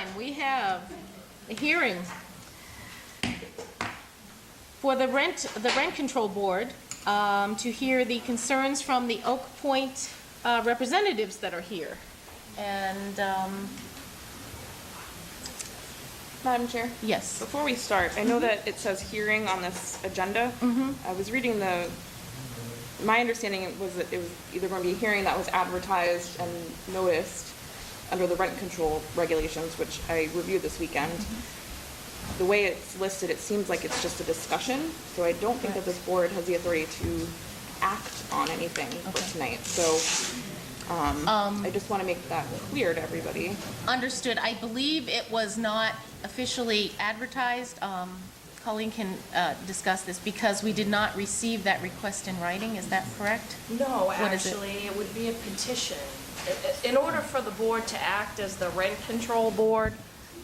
time, we have a hearing for the rent control board to hear the concerns from the Oak Point representatives that are here. And, Madam Chair? yes. Before we start, I know that it says hearing on this agenda. I was reading my understanding was that it was either going to be a hearing that was advertised and noticed under the rent control regulations, which I reviewed this weekend. The way it's listed, it seems like it's just a discussion, so I don't think that this board has the authority to act on anything for tonight. So I just want to make that clear to everybody. Understood. I believe it was not officially advertised. Colleen can discuss this because we did not receive that request in writing. Is that correct? No, What is it? actually, it would be a petition. In order for the board to act as the rent control board,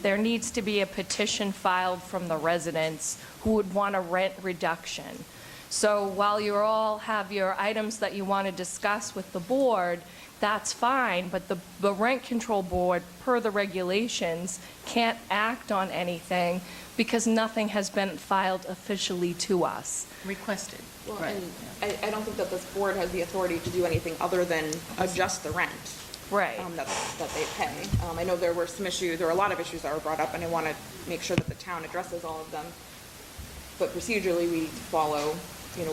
there needs to be a petition filed from the residents who would want a rent reduction. So while you all have your items that you want to discuss with the board, that's fine, but the rent control board, per the regulations, can't act on anything because nothing has been filed officially to us. Requested. Well, Right. and I don't think that this board has the authority to do anything other than adjust the rent Right. that they pay. I know there were a lot of issues that were brought up, and I want to make sure that the town addresses all of them. But procedurally, we follow,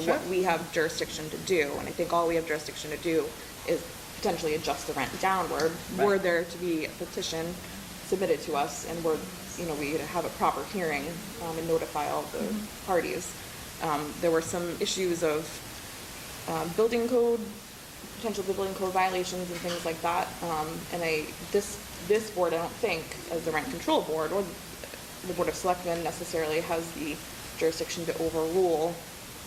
what we have jurisdiction to do, and I think all we have jurisdiction to do is potentially adjust the rent downward. Were there to be a petition submitted to us, and we have a proper hearing and notify all the parties. There were some issues of building code, potential building code violations and things like that. And this board, I don't think, as the rent control board or the Board of Selectmen necessarily has the jurisdiction to overrule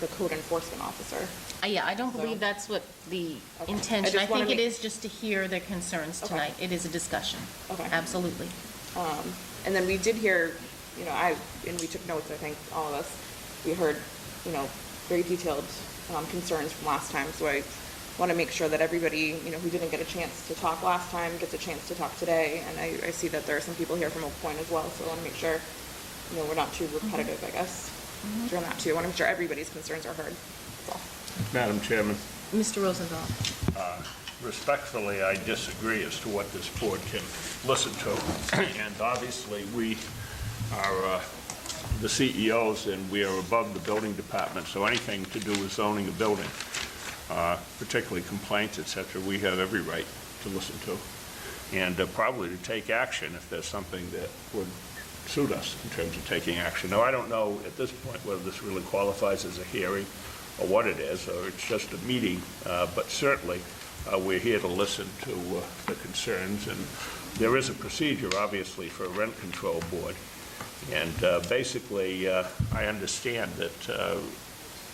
the code enforcement officer. Yeah, I don't believe that's what the intention. I just wanna think it make- is just to hear their concerns tonight. It is a discussion. Okay. Absolutely. And then we did hear, and we took notes, I think, all of us. We heard, very detailed concerns from last time. So I want to make sure that everybody, who didn't get a chance to talk last time gets a chance to talk today. And I see that there are some people here from Oak Point as well. So I want to make sure, we're not too repetitive, I guess. During that too. I want to make sure everybody's concerns are heard. That's all. Madam Chairman, Mr. Rosenthal. respectfully, I disagree as to what this board can listen to. And obviously, we are the CEOs, and we are above the building department, so anything to do with zoning a building, particularly complaints, et cetera, we have every right to listen to, and probably to take action if there's something that would suit us in terms of taking action. Now, I don't know at this point whether this really qualifies as a hearing or what it is, or it's just a meeting, but certainly we're here to listen to the concerns, and there is a procedure, obviously, for a rent control board. And basically, I understand that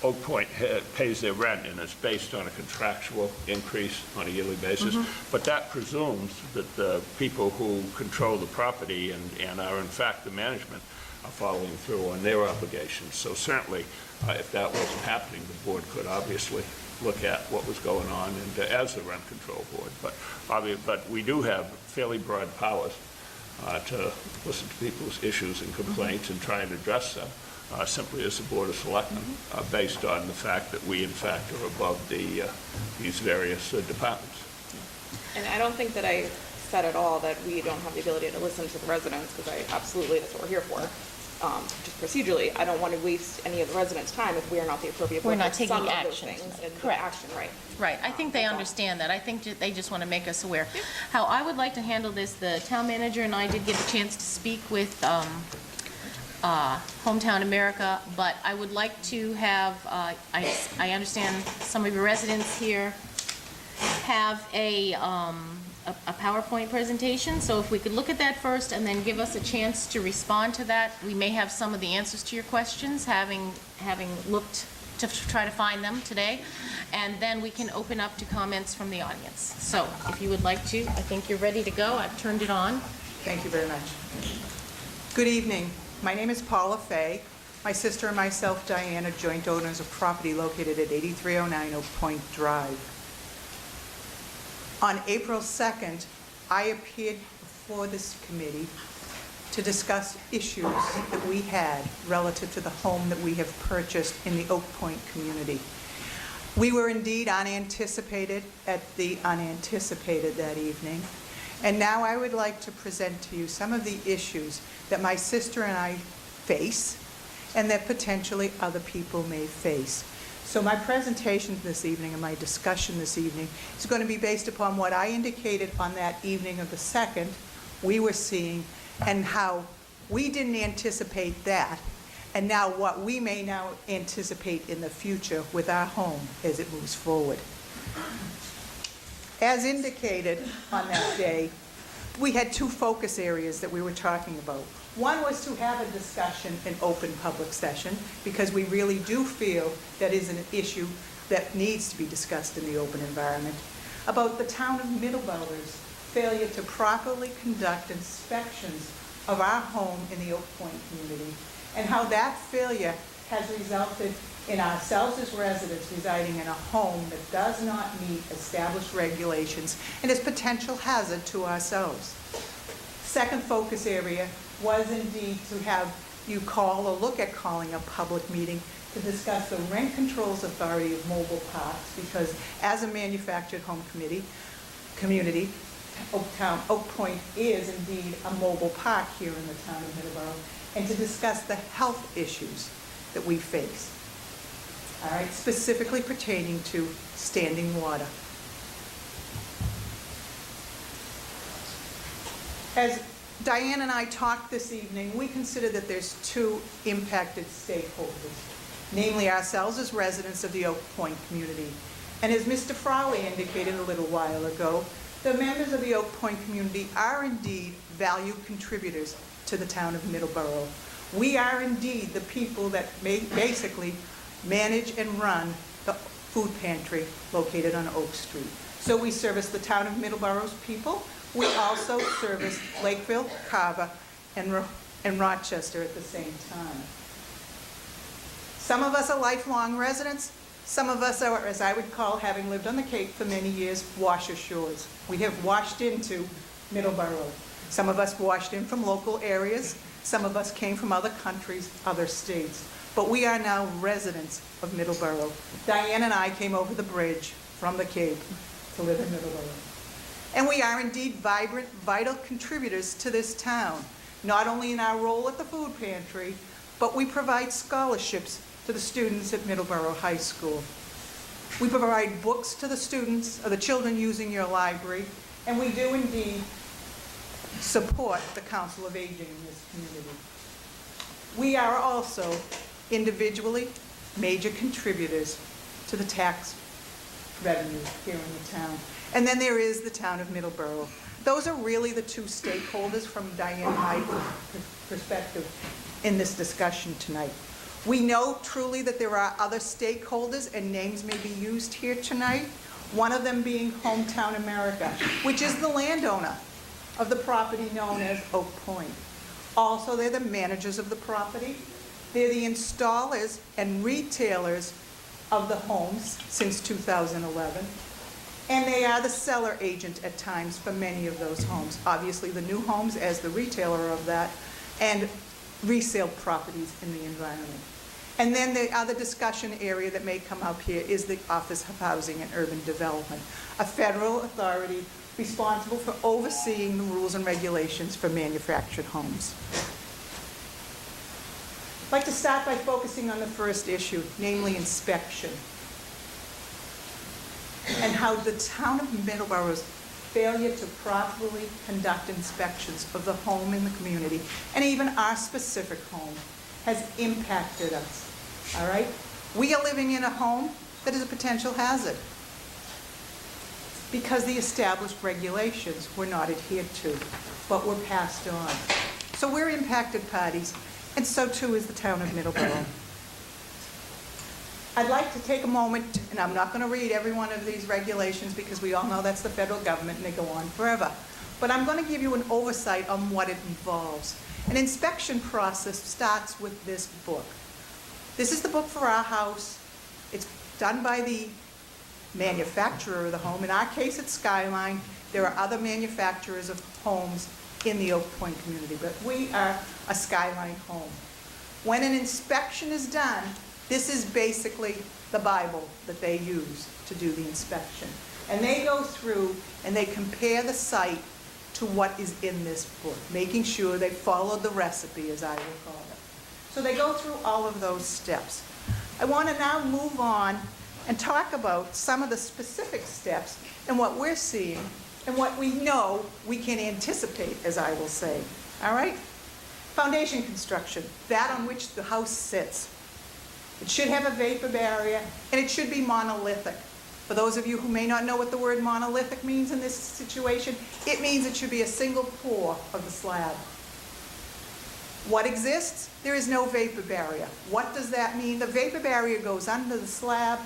Oak Point pays their rent, and it's based on a contractual increase on a yearly basis. But that presumes that the people who control the property and are in fact the management are following through on their obligations. So certainly, if that wasn't happening, the board could obviously look at what was going on and as the rent control board. But we do have fairly broad powers to listen to people's issues and complaints and try and address them simply as the Board of Selectmen, based on the fact that we, in fact, are above these various departments. And I don't think that I said at all that we don't have the ability to listen to the residents, because absolutely, that's what we're here for. Just procedurally, I don't want to waste any of the residents' time if we are not the appropriate board. We're not for taking some of those action things, tonight. and Correct. Action, right. Right, I think they understand that. I think they just want to make us aware. How I would like to handle this, the town manager and I did get a chance to speak with Hometown America, but I would like to have, I understand some of your residents here have a PowerPoint presentation, so if we could look at that first and then give us a chance to respond to that, we may have some of the answers to your questions, having looked to try to find them today, and then we can open up to comments from the audience. So if you would like to, I think you're ready to go. I've turned it on. Thank you very much. Good evening. My name is Paula Fay. My sister and myself, Diane, are joint owners of property located at 8309 Oak Point Drive. On April 2nd, I appeared before this committee to discuss issues that we had relative to the home that we have purchased in the Oak Point community. We were indeed unanticipated that evening, and now I would like to present to you some of the issues that my sister and I face and that potentially other people may face. So my presentation this evening and my discussion this evening is going to be based upon what I indicated on that evening of the 2nd we were seeing and how we didn't anticipate that, and now what we may now anticipate in the future with our home as it moves forward. As indicated on that day, we had two focus areas that we were talking about. One was to have a discussion in open public session, because we really do feel that is an issue that needs to be discussed in the open environment, about the town of Middleboro's failure to properly conduct inspections of our home in the Oak Point community, and how that failure has resulted in ourselves as residents residing in a home that does not meet established regulations and is potential hazard to ourselves. Second focus area was indeed to have you call or look at calling a public meeting to discuss the rent controls authority of mobile parks, because as a manufactured home community, Oak Point is indeed a mobile park here in the town of Middleboro, and to discuss the health issues that we face, all right, specifically pertaining to standing water. As Diane and I talked this evening, we consider that there's two impacted stakeholders, namely ourselves as residents of the Oak Point community. And as Mr. Frawley indicated a little while ago, the members of the Oak Point community are indeed valued contributors to the town of Middleboro. We are indeed the people that basically manage and run the food pantry located on Oak Street. So we service the town of Middleboro's people. We also service Lakeville, Carver, and Rochester at the same time. Some of us are lifelong residents. Some of us are, as I would call, having lived on the Cape for many years, washer shores. We have washed into Middleboro. Some of us washed in from local areas. Some of us came from other countries, other states. But we are now residents of Middleboro. Diane and I came over the bridge from the Cape to live in Middleboro. And we are indeed vibrant, vital contributors to this town, not only in our role at the food pantry, but we provide scholarships to the students at Middleboro High School. We provide books to the students, or the children using your library, and we do indeed support the Council of Aging in this community. We are also individually major contributors to the tax revenue here in the town. And then there is the town of Middleboro. Those are really the two stakeholders from Diane and my perspective in this discussion tonight. We know truly that there are other stakeholders, and names may be used here tonight, one of them being Hometown America, which is the landowner of the property known as Oak Point. Also, they're the managers of the property. They're the installers and retailers of the homes since 2011. And they are the seller agent at times for many of those homes. Obviously, the new homes as the retailer of that, and resale properties in the environment. And then the other discussion area that may come up here is the Office of Housing and Urban Development, a federal authority responsible for overseeing the rules and regulations for manufactured homes. I'd like to start by focusing on the first issue, namely inspection, and how the town of Middleboro's failure to properly conduct inspections of the home in the community, and even our specific home, has impacted us, all right? We are living in a home that is a potential hazard because the established regulations were not adhered to, but were passed on. So we're impacted parties, and so too is the town of Middleboro. I'd like to take a moment, and I'm not going to read every one of these regulations because we all know that's the federal government and they go on forever. But I'm going to give you an oversight on what it involves. An inspection process starts with this book. This is the book for our house. It's done by the manufacturer of the home. In our case, it's Skyline. There are other manufacturers of homes in the Oak Point community, but we are a skyline home. When an inspection is done, this is basically the Bible that they use to do the inspection. And they go through and they compare the site to what is in this book, making sure they followed the recipe, as I will call it. So they go through all of those steps. I want to now move on and talk about some of the specific steps and what we're seeing and what we know we can anticipate, as I will say. All right? Foundation construction, that on which the house sits. It should have a vapor barrier, and it should be monolithic. For those of you who may not know what the word monolithic means in this situation, it means it should be a single pour of the slab. What exists? There is no vapor barrier. What does that mean? The vapor barrier goes under the slab.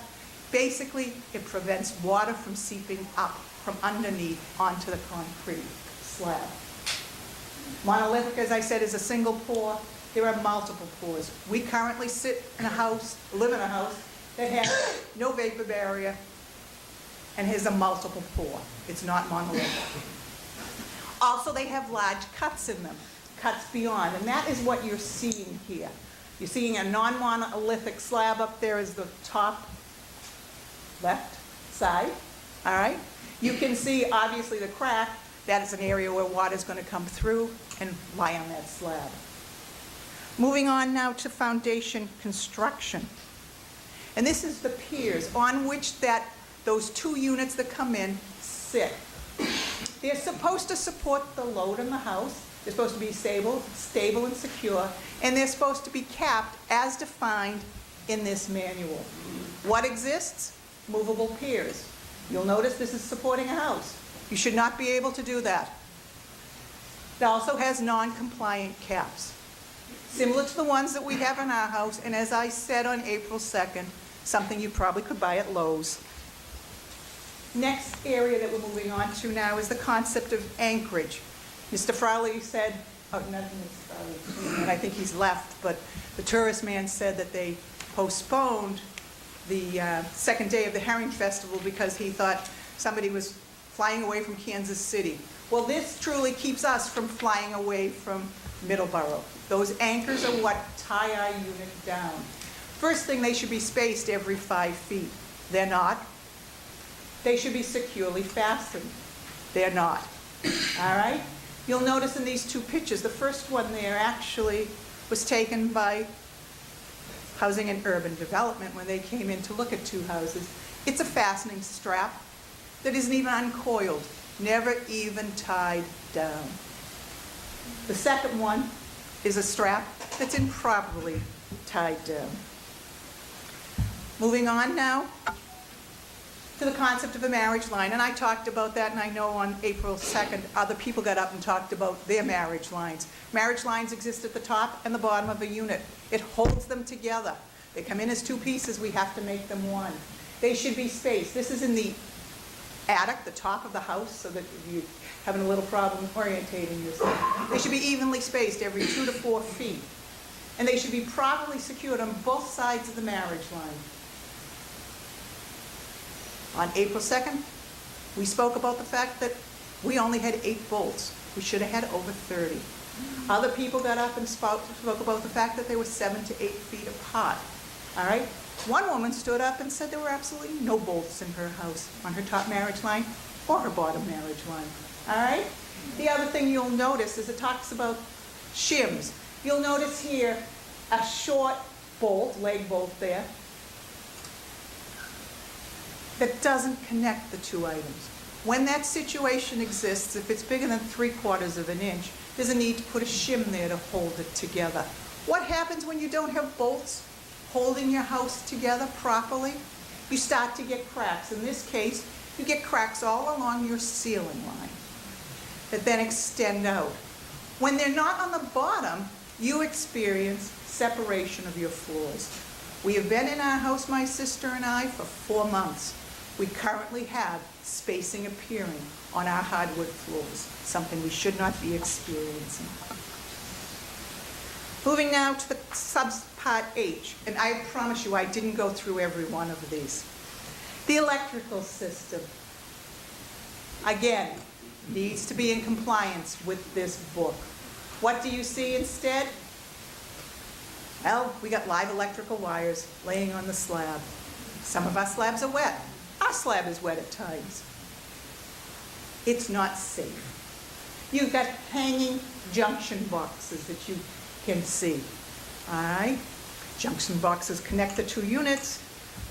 Basically, it prevents water from seeping up from underneath onto the concrete slab. Monolithic, as I said, is a single pour. There are multiple pours. We currently live in a house that has no vapor barrier and has a multiple pour. It's not monolithic. Also, they have large cuts in them, cuts beyond, and that is what you're seeing here. You're seeing a non-monolithic slab up there as the top left side, all right? You can see, obviously, the crack. That is an area where water is going to come through and lie on that slab. Moving on now to foundation construction. And this is the piers on which those two units that come in sit. They're supposed to support the load in the house. They're supposed to be stable and secure, and they're supposed to be capped as defined in this manual. What exists? Movable piers. You'll notice this is supporting a house. You should not be able to do that. It also has non-compliant caps, similar to the ones that we have in our house, and as I said on April 2nd, something you probably could buy at Lowe's. Next area that we're moving on to now is the concept of anchorage. Mr. Frawley said, oh, not Mr. Frawley, and I think he's left, but the tourist man said that they postponed the second day of the Herring Festival because he thought somebody was flying away from Kansas City. Well, this truly keeps us from flying away from Middleboro. Those anchors are what tie our unit down. First thing, they should be spaced every 5 feet. They're not. They should be securely fastened. They're not. All right? You'll notice in these two pictures, the first one there actually was taken by Housing and Urban Development when they came in to look at two houses. It's a fastening strap that isn't even uncoiled, never even tied down. The second one is a strap that's improperly tied down. Moving on now to the concept of a marriage line, and I talked about that, and I know on April 2nd, other people got up and talked about their marriage lines. Marriage lines exist at the top and the bottom of a unit. It holds them together. They come in as two pieces, we have to make them one. They should be spaced. This is in the attic, the top of the house, so that if you're having a little problem orientating yourself. They should be evenly spaced every 2 to 4 feet. And they should be properly secured on both sides of the marriage line. On April 2nd, we spoke about the fact that we only had 8 bolts. We should have had over 30. Other people got up and spoke about the fact that they were 7 to 8 feet apart. All right? One woman stood up and said there were absolutely no bolts in her house on her top marriage line or her bottom marriage line. All right? The other thing you'll notice is it talks about shims. You'll notice here a short bolt, leg bolt there, that doesn't connect the two items. When that situation exists, if it's bigger than 3/4 of an inch, there's a need to put a shim there to hold it together. What happens when you don't have bolts holding your house together properly? You start to get cracks. In this case, you get cracks all along your ceiling line that then extend out. When they're not on the bottom, you experience separation of your floors. We have been in our house, my sister and I, for 4 months. We currently have spacing appearing on our hardwood floors, something we should not be experiencing. Moving now to the subpart H, and I promise you I didn't go through every one of these. The electrical system. Again, needs to be in compliance with this book. What do you see instead? Well, we got live electrical wires laying on the slab. Some of our slabs are wet. Our slab is wet at times. It's not safe. You've got hanging junction boxes that you can see. All right? Junction boxes connect the two units,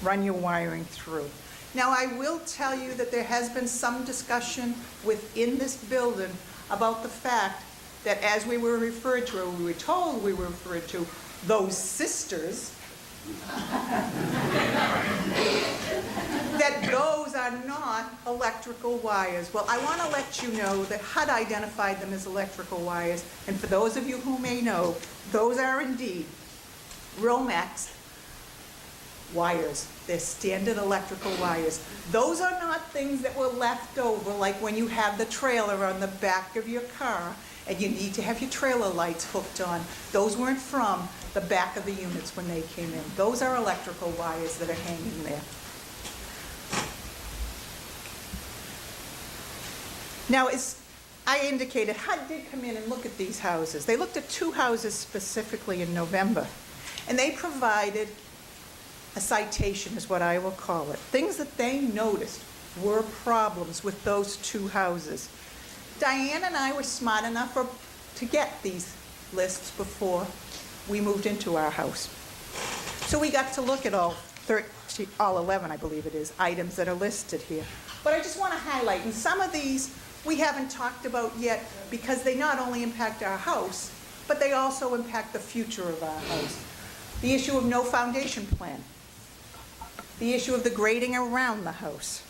run your wiring through. Now, I will tell you that there has been some discussion within this building about the fact that as we were referred to, or we were told we were referred to, those sisters, that those are not electrical wires. Well, I want to let you know that HUD identified them as electrical wires, and for those of you who may know, those are indeed Romex wires. They're standard electrical wires. Those are not things that were left over, like when you have the trailer on the back of your car and you need to have your trailer lights hooked on. Those weren't from the back of the units when they came in. Those are electrical wires that are hanging there. Now, as I indicated, HUD did come in and look at these houses. They looked at 2 houses specifically in November, and they provided a citation, is what I will call it. Things that they noticed were problems with those 2 houses. Diane and I were smart enough to get these lists before we moved into our house. So we got to look at all 11, I believe it is, items that are listed here. But I just want to highlight, and some of these we haven't talked about yet because they not only impact our house, but they also impact the future of our house. The issue of no foundation plan. The issue of the grading around the house.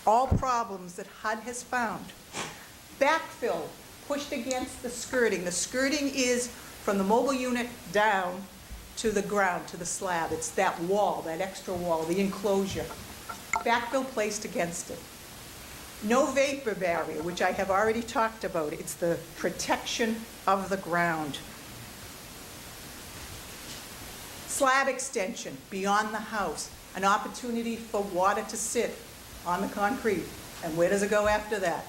All problems that HUD has found. Backfill pushed against the skirting. The skirting is from the mobile unit down to the ground, to the slab. It's that wall, that extra wall, the enclosure. Backfill placed against it. No vapor barrier, which I have already talked about. It's the protection of the ground. Slab extension beyond the house. An opportunity for water to sit on the concrete. And where does it go after that?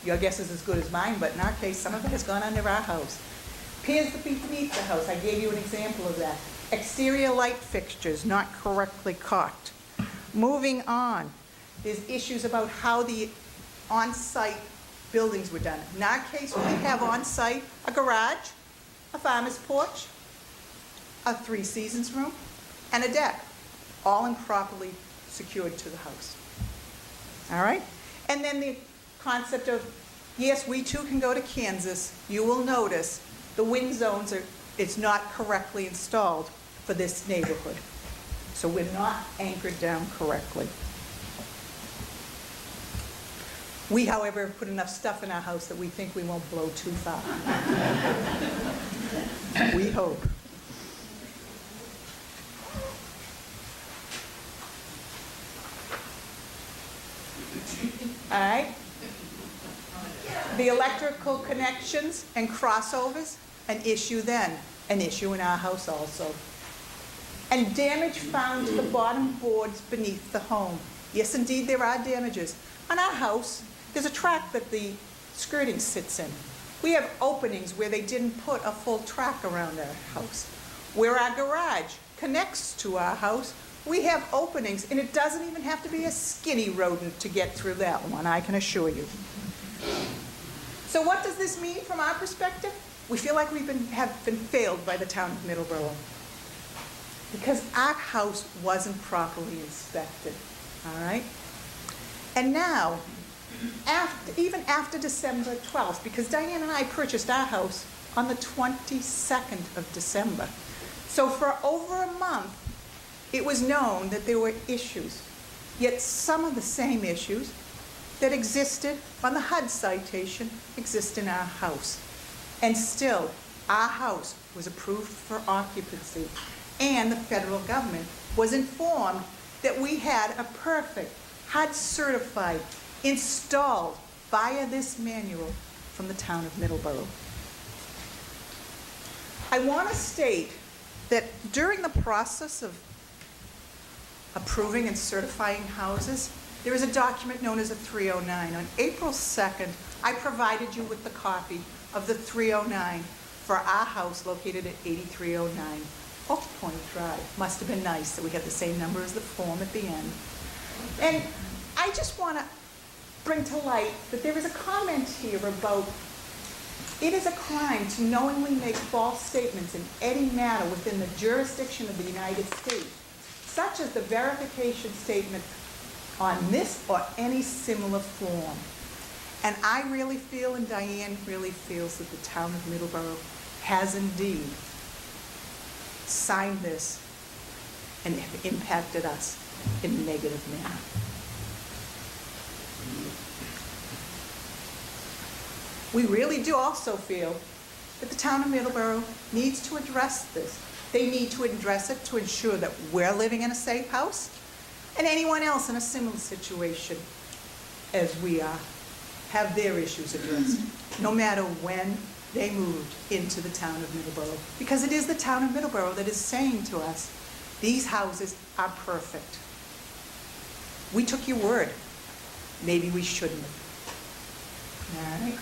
Your guess is as good as mine, but in our case, some of it has gone under our house. Piers beneath the house, I gave you an example of that. Exterior light fixtures not correctly caulked. Moving on, there's issues about how the on-site buildings were done. In our case, we have on-site a garage, a farmer's porch, a 3 seasons room, and a deck, all improperly secured to the house. All right? And then the concept of, yes, we too can go to Kansas. You will notice the wind zones it's not correctly installed for this neighborhood. So we're not anchored down correctly. We, however, have put enough stuff in our house that we think we won't blow too far. We hope. All right? The electrical connections and crossovers, an issue then, an issue in our house also. And damage found to the bottom boards beneath the home. Yes, indeed, there are damages. On our house, there's a track that the skirting sits in. We have openings where they didn't put a full track around our house. Where our garage connects to our house, we have openings, and it doesn't even have to be a skinny rodent to get through that one, I can assure you. So what does this mean from our perspective? We feel like have been failed by the town of Middleboro because our house wasn't properly inspected, all right? And now, even after December 12th, because Diane and I purchased our house on the 22nd of December. So for over a month, it was known that there were issues, yet some of the same issues that existed on the HUD citation exist in our house. And still, our house was approved for occupancy, and the federal government was informed that we had a perfect HUD certified, installed via this manual from the town of Middleboro. I want to state that during the process of approving and certifying houses, there is a document known as a 309. On April 2nd, I provided you with the copy of the 309 for our house located at 8309 Oak Point Drive. Must have been nice that we had the same number as the form at the end. And I just want to bring to light that there is a comment here about it is a crime to knowingly make false statements in any matter within the jurisdiction of the United States, such as the verification statement on this or any similar form. And I really feel, and Diane really feels, that the town of Middleboro has indeed signed this and have impacted us in a negative manner. We really do also feel that the town of Middleboro needs to address this. They need to address it to ensure that we're living in a safe house and anyone else in a similar situation as we are have their issues addressed, no matter when they moved into the town of Middleboro. Because it is the town of Middleboro that is saying to us, these houses are perfect. We took your word. Maybe we shouldn't have. All right?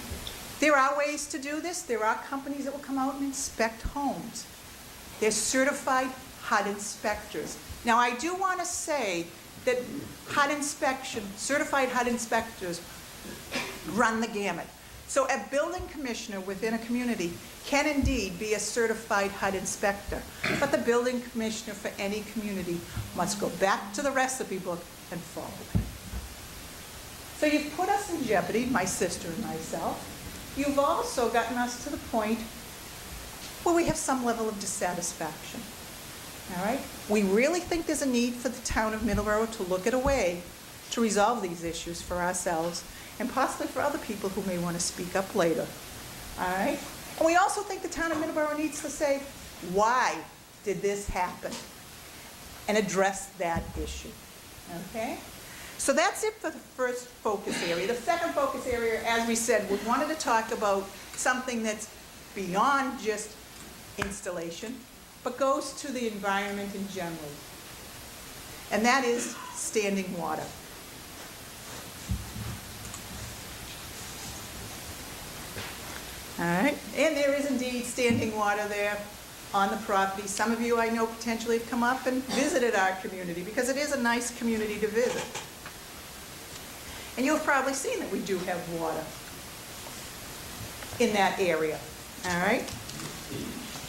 There are ways to do this. There are companies that will come out and inspect homes. They're certified HUD inspectors. Now, I do want to say that HUD inspection, certified HUD inspectors run the gamut. So a building commissioner within a community can indeed be a certified HUD inspector, but the building commissioner for any community must go back to the recipe book and follow it. So you've put us in jeopardy, my sister and myself. You've also gotten us to the point where we have some level of dissatisfaction. All right? We really think there's a need for the town of Middleboro to look at a way to resolve these issues for ourselves and possibly for other people who may want to speak up later. All right? And we also think the town of Middleboro needs to say, why did this happen? And address that issue. Okay? So that's it for the first focus area. The second focus area, as we said, we wanted to talk about something that's beyond just installation, but goes to the environment in general. And that is standing water. All right, and there is indeed standing water there on the property. Some of you I know potentially have come up and visited our community because it is a nice community to visit. And you've probably seen that we do have water in that area, all right?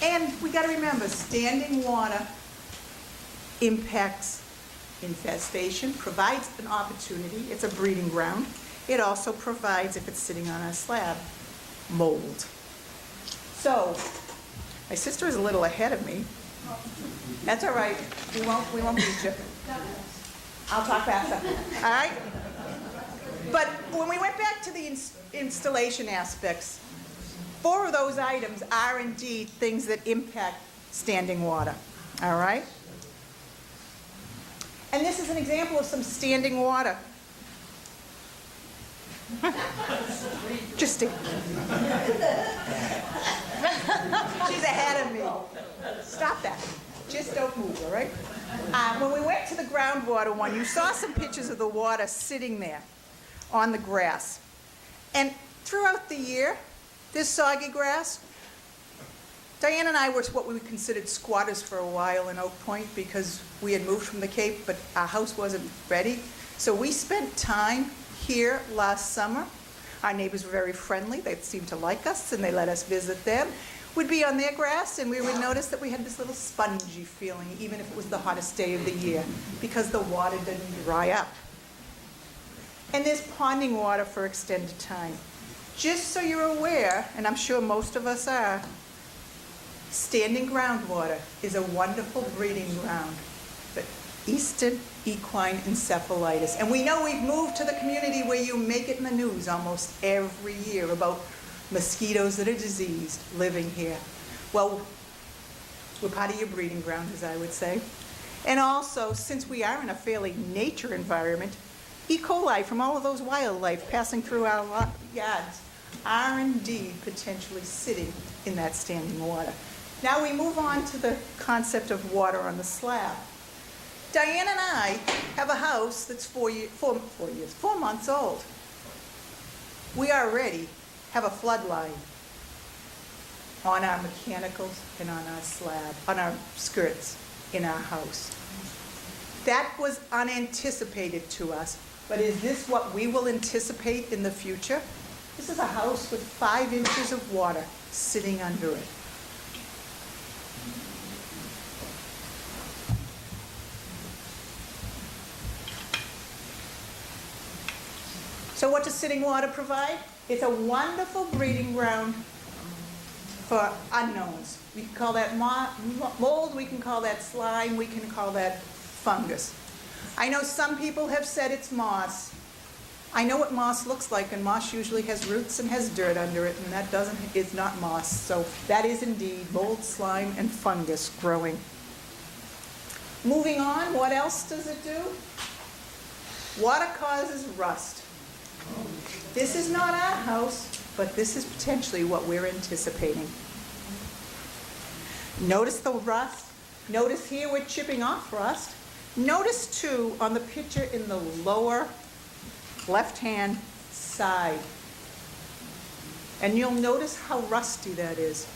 And we got to remember, standing water impacts infestation, provides an opportunity. It's a breeding ground. It also provides, if it's sitting on a slab, mold. So, my sister is a little ahead of me. That's all right. We won't beat you. I'll talk faster. All right? But when we went back to the installation aspects, 4 of those items are indeed things that impact standing water. All right? And this is an example of some standing water. Just stand. She's ahead of me. Stop that. Just don't move, all right? When we went to the groundwater one, you saw some pictures of the water sitting there on the grass. And throughout the year, this soggy grass, Diane and I were what we considered squatters for a while in Oak Point because we had moved from the Cape, but our house wasn't ready. So we spent time here last summer. Our neighbors were very friendly. They seemed to like us, and they let us visit them. We'd be on their grass, and we would notice that we had this little spongy feeling, even if it was the hottest day of the year, because the water didn't dry up. And there's ponding water for extended time. Just so you're aware, and I'm sure most of us are, standing groundwater is a wonderful breeding ground for eastern equine encephalitis. And we know we've moved to the community where you make it in the news almost every year about mosquitoes that are diseased living here. Well, we're part of your breeding ground, as I would say. And also, since we are in a fairly nature environment, E. coli from all of those wildlife passing through our yards are indeed potentially sitting in that standing water. Now we move on to the concept of water on the slab. Diane and I have a house that's 4 months old. We already have a flood line on our mechanicals and on our slab, on our skirts in our house. That was unanticipated to us, but is this what we will anticipate in the future? This is a house with 5 inches of water sitting under it. So what does sitting water provide? It's a wonderful breeding ground for unknowns. We can call that mold, we can call that slime, we can call that fungus. I know some people have said it's moss. I know what moss looks like, and moss usually has roots and has dirt under it, and that is not moss. So that is indeed mold, slime, and fungus growing. Moving on, what else does it do? Water causes rust. This is not our house, but this is potentially what we're anticipating. Notice the rust. Notice here we're chipping off rust. Notice too on the picture in the lower left-hand side. And you'll notice how rusty that is.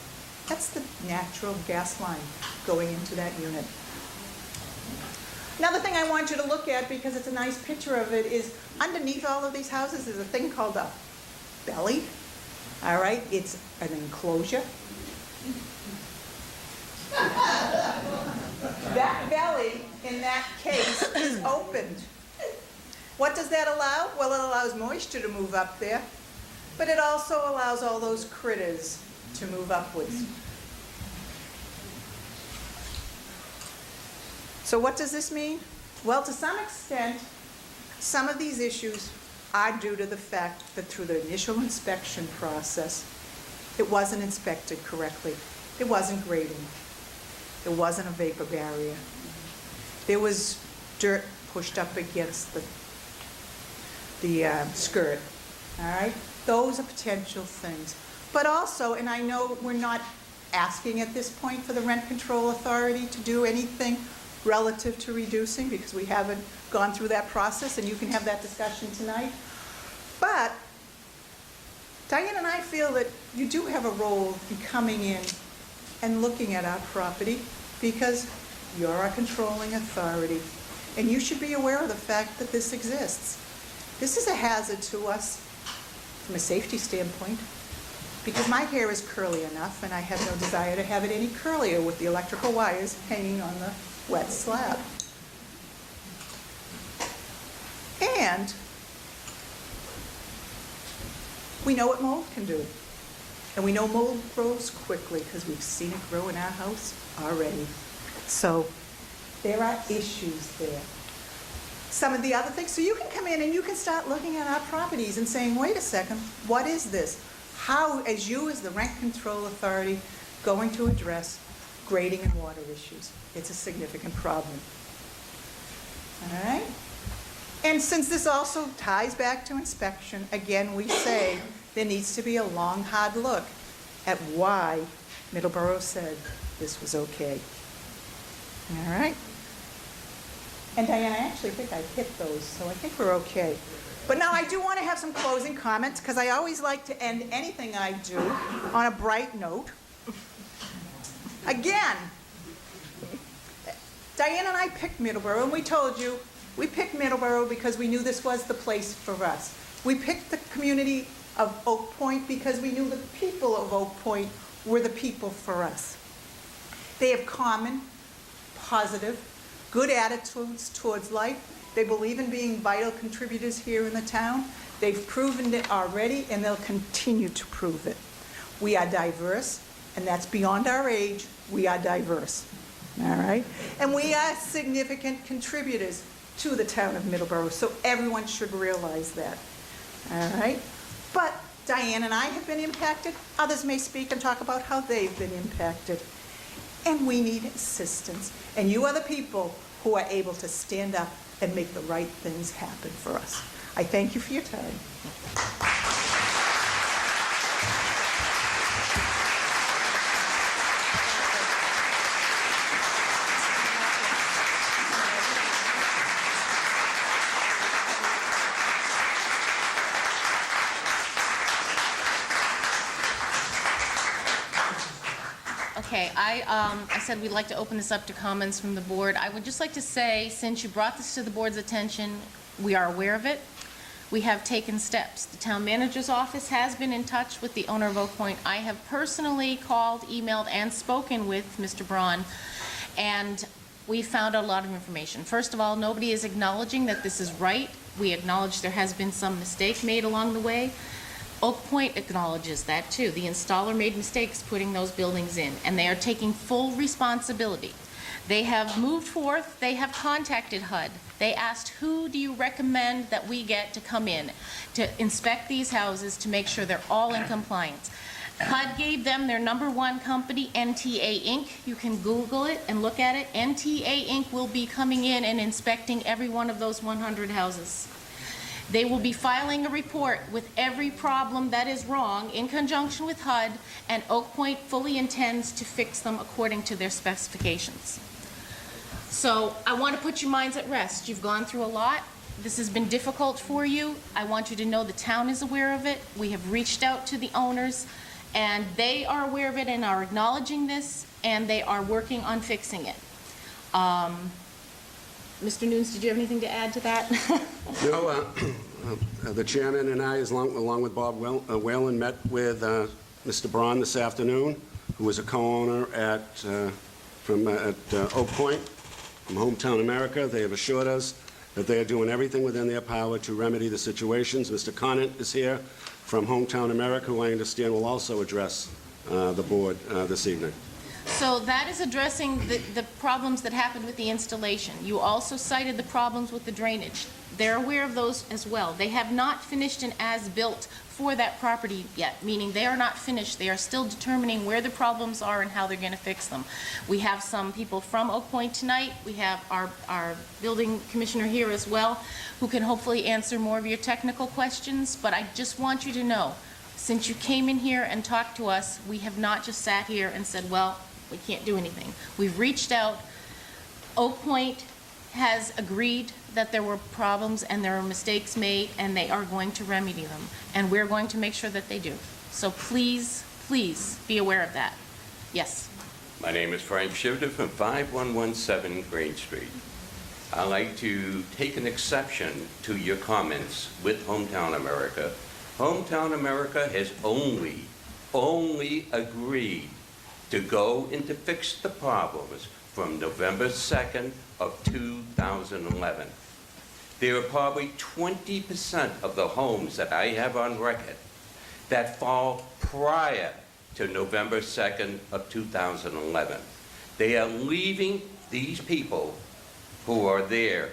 That's the natural gas line going into that unit. Another thing I want you to look at, because it's a nice picture of it, is underneath all of these houses is a thing called a belly. All right, it's an enclosure. That belly, in that case, is opened. What does that allow? Well, it allows moisture to move up there, but it also allows all those critters to move upwards. So what does this mean? Well, to some extent, some of these issues are due to the fact that through the initial inspection process, it wasn't inspected correctly. It wasn't grading. There wasn't a vapor barrier. There was dirt pushed up against the skirt, all right? Those are potential things. But also, and I know we're not asking at this point for the Rent Control Authority to do anything relative to reducing, because we haven't gone through that process, and you can have that discussion tonight. But Diane and I feel that you do have a role in coming in and looking at our property, because you're a controlling authority, and you should be aware of the fact that this exists. This is a hazard to us from a safety standpoint, because my hair is curly enough, and I have no desire to have it any curlier with the electrical wires hanging on the wet slab. And we know what mold can do. And we know mold grows quickly because we've seen it grow in our house already. So there are issues there. Some of the other things, so you can come in and you can start looking at our properties and saying, wait a second, what is this? How, as you as the Rent Control Authority, going to address grading and water issues? It's a significant problem. All right? And since this also ties back to inspection, again, we say there needs to be a long, hard look at why Middleboro said this was okay. All right? And Diane, I actually think I hit those, so I think we're okay. But now I do want to have some closing comments, because I always like to end anything I do on a bright note. Again, Diane and I picked Middleboro, and we told you, we picked Middleboro because we knew this was the place for us. We picked the community of Oak Point because we knew the people of Oak Point were the people for us. They have common, positive, good attitudes towards life. They believe in being vital contributors here in the town. They've proven it already, and they'll continue to prove it. We are diverse, and that's beyond our age. We are diverse, all right? And we are significant contributors to the town of Middleboro, so everyone should realize that, all right? But Diane and I have been impacted. Others may speak and talk about how they've been impacted. And we need assistance. And you are the people who are able to stand up and make the right things happen for us. I thank you for your time. Okay, I said we'd like to open this up to comments from the board. I would just like to say, since you brought this to the board's attention, we are aware of it. We have taken steps. The town manager's office has been in touch with the owner of Oak Point. I have personally called, emailed, and spoken with Mr. Braun, and we found out a lot of information. First of all, nobody is acknowledging that this is right. We acknowledge there has been some mistake made along the way. Oak Point acknowledges that too. The installer made mistakes putting those buildings in, and they are taking full responsibility. They have moved forth, they have contacted HUD. They asked, who do you recommend that we get to come in to inspect these houses to make sure they're all in compliance? HUD gave them their #1 company, NTA Inc. You can Google it and look at it. NTA Inc. will be coming in and inspecting every one of those 100 houses. They will be filing a report with every problem that is wrong in conjunction with HUD, and Oak Point fully intends to fix them according to their specifications. So I want to put your minds at rest. You've gone through a lot. This has been difficult for you. I want you to know the town is aware of it. We have reached out to the owners, and they are aware of it and are acknowledging this, and they are working on fixing it. Mr. Nunes, did you have anything to add to that? No, the chairman and I, along with Bob Whalen, met with Mr. Braun this afternoon, who is a co-owner at Oak Point, from Hometown America. They have assured us that they are doing everything within their power to remedy the situations. Mr. Conant is here from Hometown America, who I understand will also address the board this evening. So that is addressing the problems that happened with the installation. You also cited the problems with the drainage. They're aware of those as well. They have not finished an as-built for that property yet, meaning they are not finished. They are still determining where the problems are and how they're going to fix them. We have some people from Oak Point tonight. We have our building commissioner here as well, who can hopefully answer more of your technical questions. But I just want you to know, since you came in here and talked to us, we have not just sat here and said, well, we can't do anything. We've reached out. Oak Point has agreed that there were problems and there were mistakes made, and they are going to remedy them. And we're going to make sure that they do. So please, please be aware of that. Yes. My name is Frank Shivda from 5117 Green Street. I'd like to take an exception to your comments with Hometown America. Hometown America has only agreed to go and to fix the problems from November 2nd of 2011. There are probably 20% of the homes that I have on record that fall prior to November 2nd of 2011. They are leaving these people who are there.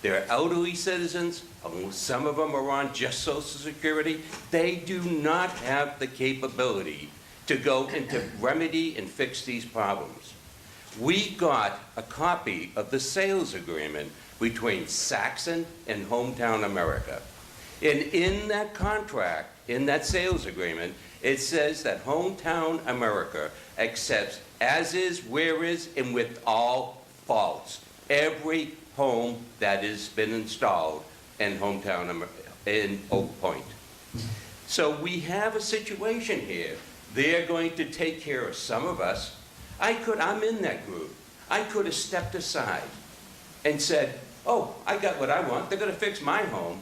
They're elderly citizens. Some of them are on just Social Security. They do not have the capability to go and to remedy and fix these problems. We got a copy of the sales agreement between Saxon and Hometown America. And in that contract, in that sales agreement, it says that Hometown America accepts as is, where is, and with all faults every home that has been installed in in Oak Point. So we have a situation here. They're going to take care of some of us. I'm in that group. I could have stepped aside and said, oh, I got what I want. They're going to fix my home.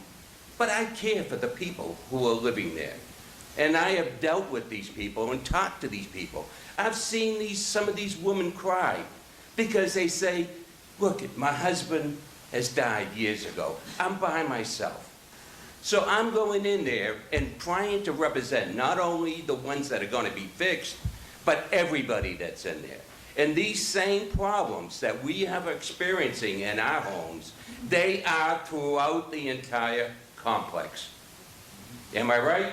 But I care for the people who are living there. And I have dealt with these people and talked to these people. I've seen some of these women cry because they say, look, my husband has died years ago. I'm by myself. So I'm going in there and trying to represent not only the ones that are going to be fixed, but everybody that's in there. And these same problems that we have experiencing in our homes, they are throughout the entire complex. Am I right?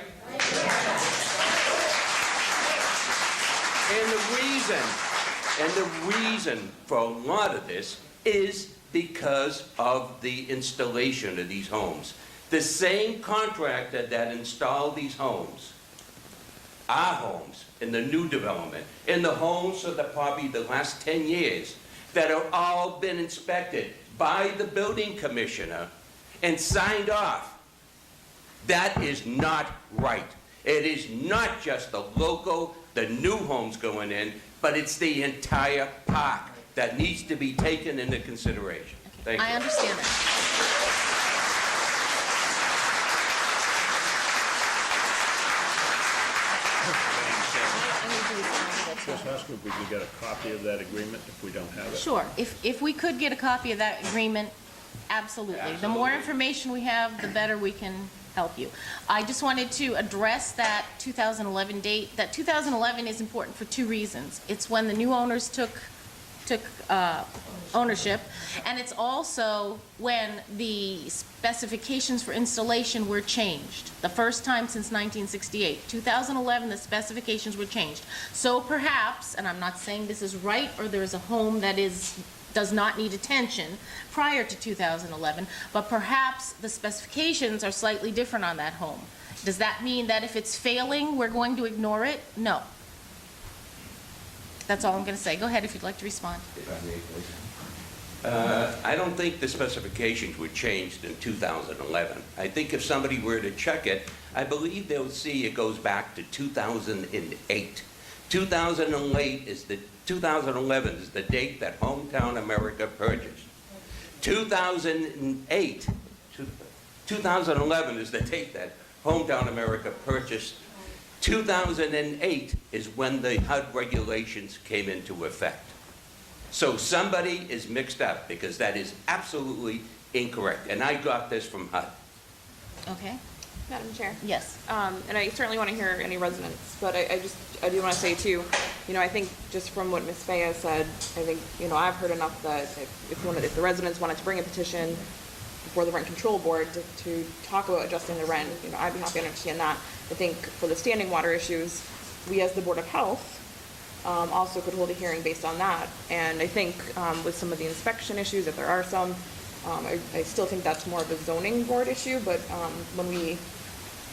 And the reason for a lot of this is because of the installation of these homes. The same contractor that installed these homes, our homes, in the new development, in the homes of probably the last 10 years, that have all been inspected by the building commissioner and signed off. That is not right. It is not just the new homes going in. but it's the entire park that needs to be taken into consideration. Thank you. I understand that. I need to respond to that. Just ask if we could get a copy of that agreement if we don't have it. Sure, if we could get a copy of that agreement, absolutely. The more information we have, the better we can help you. I just wanted to address that 2011 date. That 2011 is important for two reasons. It's when the new owners took ownership, and it's also when the specifications for installation were changed. The first time since 1968. 2011, the specifications were changed. So perhaps, and I'm not saying this is right or there's a home that does not need attention prior to 2011, but perhaps the specifications are slightly different on that home. Does that mean that if it's failing, we're going to ignore it? No. That's all I'm going to say. Go ahead if you'd like to respond. If I may, please. I don't think the specifications were changed in 2011. I think if somebody were to check it, I believe they'll see it goes back to 2008. 2011 is the date that Hometown America purchased. 2011 is the date that Hometown America purchased. 2008 is when the HUD regulations came into effect. So somebody is mixed up, because that is absolutely incorrect. And I got this from HUD. Okay? Madam Chair? Yes. And I certainly want to hear any residents, but I do want to say too, I think just from what Ms. Faya said, I think, I've heard enough that if the residents wanted to bring a petition before the Rent Control Board to talk about adjusting the rent, I'd be happy to understand that. I think for the standing water issues, we as the Board of Health also could hold a hearing based on that. And I think with some of the inspection issues, if there are some, I still think that's more of a zoning board issue, but I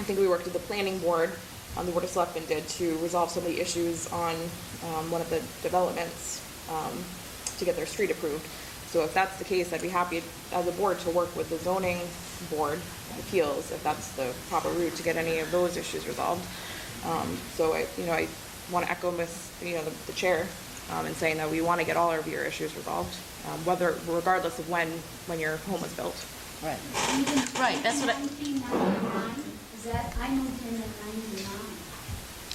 think we worked with the planning board, the Board of Selectmen did, to resolve some of the issues on one of the developments to get their street approved. So if that's the case, I'd be happy as a board to work with the zoning board of appeals if that's the proper route to get any of those issues resolved. So I want to echo the chair in saying that we want to get all of your issues resolved, regardless of when your home was built. Right. Right, that's what I... 1999, is that, I moved in 99.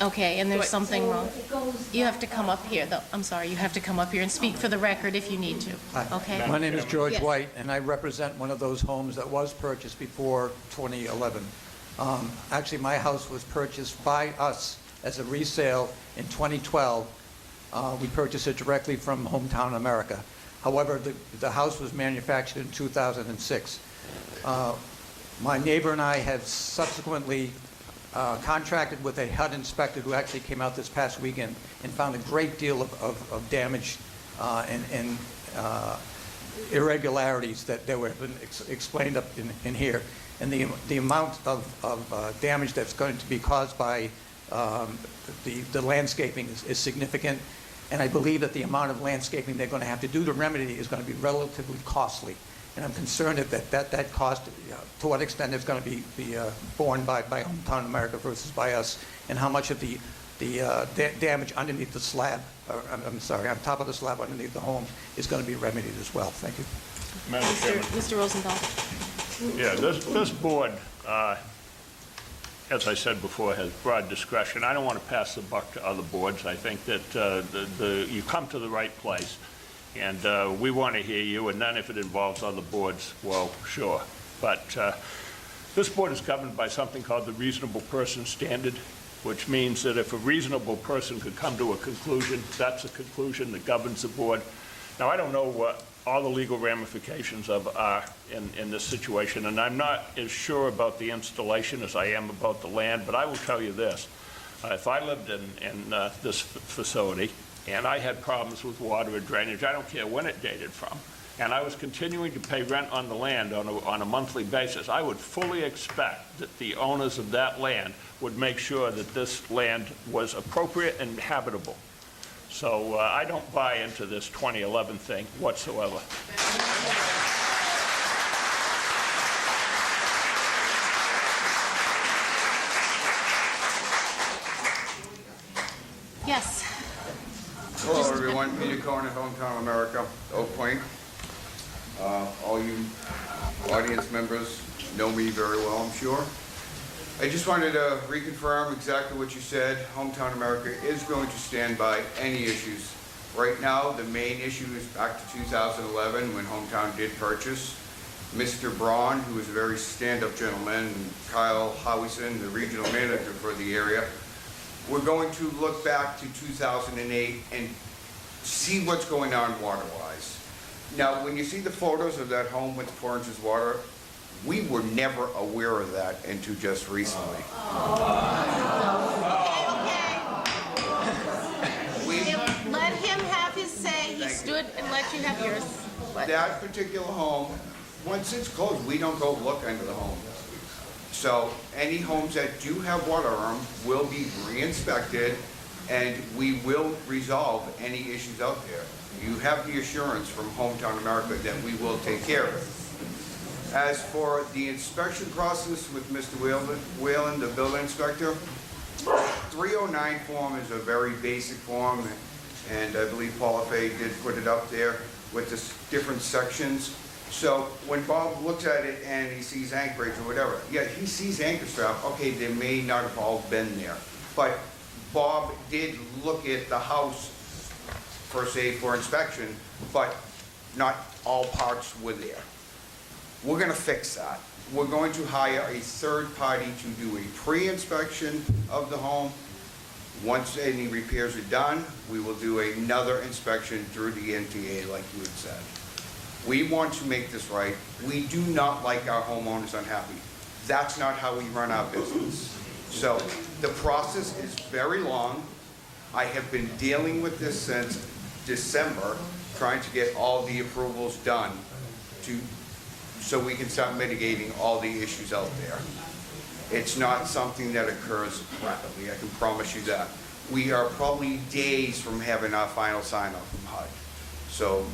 Okay, and there's Wait, something So wrong. it goes You have to back come up. up here, though. I'm sorry, you have to come up here and speak for the record if you need to. Hi. Okay? My name is George Yes. White, and I represent one of those homes that was purchased before 2011. Actually, my house was purchased by us as a resale in 2012. We purchased it directly from Hometown America. However, the house was manufactured in 2006. My neighbor and I have subsequently contracted with a HUD inspector who actually came out this past weekend and found a great deal of damage and irregularities that were explained up in here. And the amount of damage that's going to be caused by the landscaping is significant. And I believe that the amount of landscaping they're going to have to do to remedy is going to be relatively costly. And I'm concerned that cost, to what extent it's going to be borne by Hometown America versus by us, and how much of the damage underneath the slab, on top of the slab underneath the home is going to be remedied as well. Thank you. Madam Chairman. Mr. Rosenthal. Yeah, this board, as I said before, has broad discretion. I don't want to pass the buck to other boards. I think that you come to the right place, and we want to hear you, and then if it involves other boards, well, sure. But this board is governed by something called the reasonable person standard, which means that if a reasonable person could come to a conclusion, that's a conclusion that governs the board. Now, I don't know what all the legal ramifications are in this situation, and I'm not as sure about the installation as I am about the land, but I will tell you this. If I lived in this facility and I had problems with water or drainage, I don't care when it dated from, and I was continuing to pay rent on the land on a monthly basis, I would fully expect that the owners of that land would make sure that this land was appropriate and habitable. So I don't buy into this 2011 thing whatsoever. Yes. Hello, everyone. Peter Cohen, Hometown America, Oak Point. All you audience members know me very well, I'm sure. I just wanted to reconfirm exactly what you said. Hometown America is going to stand by any issues. Right now, the main issue is back to 2011 when Hometown did purchase. Mr. Braun, who is a very stand-up gentleman, and Kyle Howison, the regional manager for the area, we're going to look back to 2008 and see what's going on water-wise. Now, when you see the photos of that home with 4 inches water, we were never aware of that until just recently. Let him have his say. He stood and let you have yours. But That particular home, once it's closed, we don't go look under the home. So any homes that do have water on them will be re-inspected, and we will resolve any issues out there. You have the assurance from Hometown America that we will take care of it. As for the inspection process with Mr. Whalen, the building inspector, 309 form is a very basic form, and I believe Paula Fay did put it up there with the different sections. So when Bob looks at it and he sees anchorage or whatever, yeah, he sees anchor strap, okay, they may not have all been there. But Bob did look at the house, per se, for inspection, but not all parts were there. We're gonna fix that. We're going to hire a third party to do a pre-inspection of the home. Once any repairs are done, we will do another inspection through the NTA like you had said. We want to make this right. We do not like our homeowners unhappy. That's not how we run our business. So the process is very long. I have been dealing with this since December, trying to get all the approvals done so we can start mitigating all the issues out there. It's not something that occurs rapidly, I can promise you that. We are probably days from having our final sign-off from HUD. So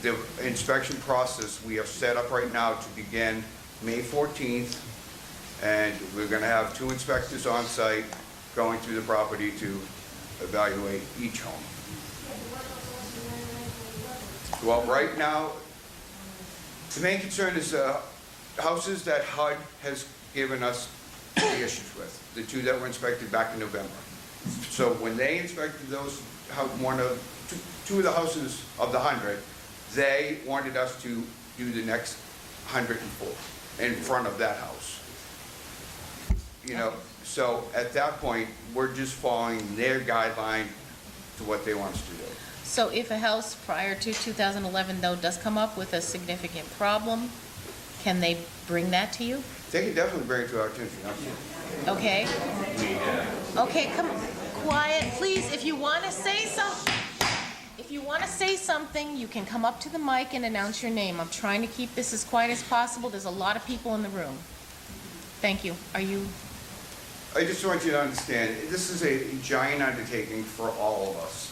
the inspection process, we are set up right now to begin May 14th, and we're gonna have 2 inspectors on site going through the property to evaluate each home. Well, right now, the main concern is houses that HUD has given us the issues with, the 2 that were inspected back in November. So when they inspected those, 2 of the houses of the 100, they wanted us to do the next 104 in front of that house. You know, so at that point, we're just following their guideline to what they want us to do. So if a house prior to 2011, though, does come up with a significant problem, can they bring that to you? They can definitely bring it to our attention, absolutely. Okay? Okay, come, quiet, please. If you want to say something, you can come up to the mic and announce your name. I'm trying to keep this as quiet as possible. There's a lot of people in the room. Thank you. Are you? I just want you to understand, this is a giant undertaking for all of us.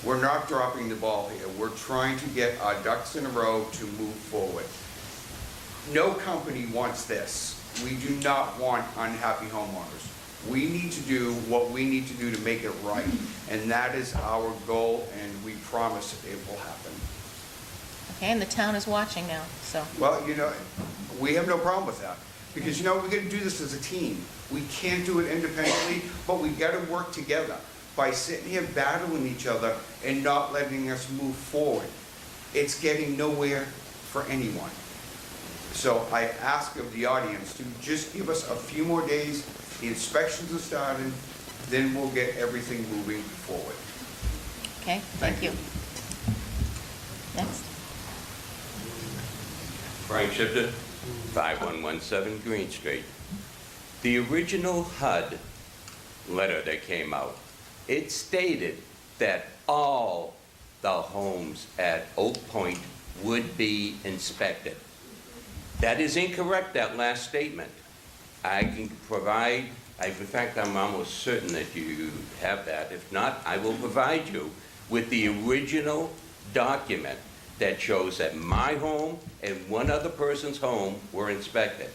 We're not dropping the ball here. We're trying to get our ducks in a row to move forward. No company wants this. We do not want unhappy homeowners. We need to do what we need to do to make it right, and that is our goal, and we promise it will happen. Okay, and the town is watching now, so. Well, you know, we have no problem with that, because, you know, we're gonna do this as a team. We can't do it independently, but we gotta work together. By sitting here battling each other and not letting us move forward, it's getting nowhere for anyone. So I ask of the audience to just give us a few more days. The inspections are starting, then we'll get everything moving forward. Okay, thank you. Next. Frank Shifter, 5117 Green Street. The original HUD letter that came out, it stated that all the homes at Oak Point would be inspected. That is incorrect, that last statement. I can provide, in fact, I'm almost certain that you have that. If not, I will provide you with the original document that shows that my home and one other person's home were inspected.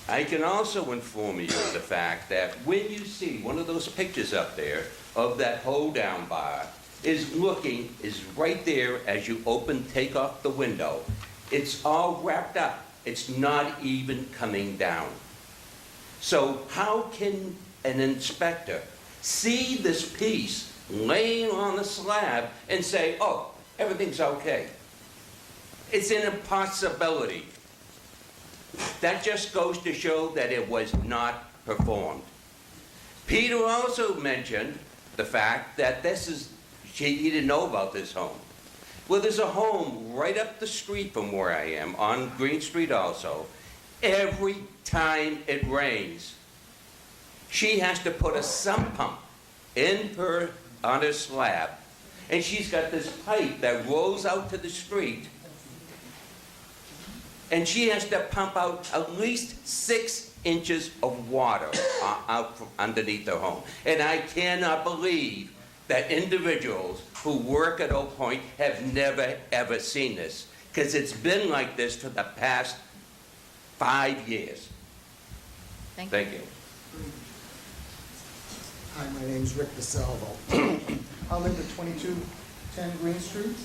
I can also inform you of the fact that when you see one of those pictures up there of that hold-down bar is right there as you take off the window. It's all wrapped up. It's not even coming down. So how can an inspector see this piece laying on the slab and say, oh, everything's okay? It's an impossibility. That just goes to show that it was not performed. Peter also mentioned the fact that he didn't know about this home. Well, there's a home right up the street from where I am, on Green Street also. Every time it rains, she has to put a sump pump on her slab, and she's got this pipe that rolls out to the street, and she has to pump out at least 6 inches of water out from underneath her home. And I cannot believe that individuals who work at Oak Point have never, ever seen this, because it's been like this for the past 5 years. Thank you. Hi, my name's Rick DeSalvo. I live at 2210 Green Street,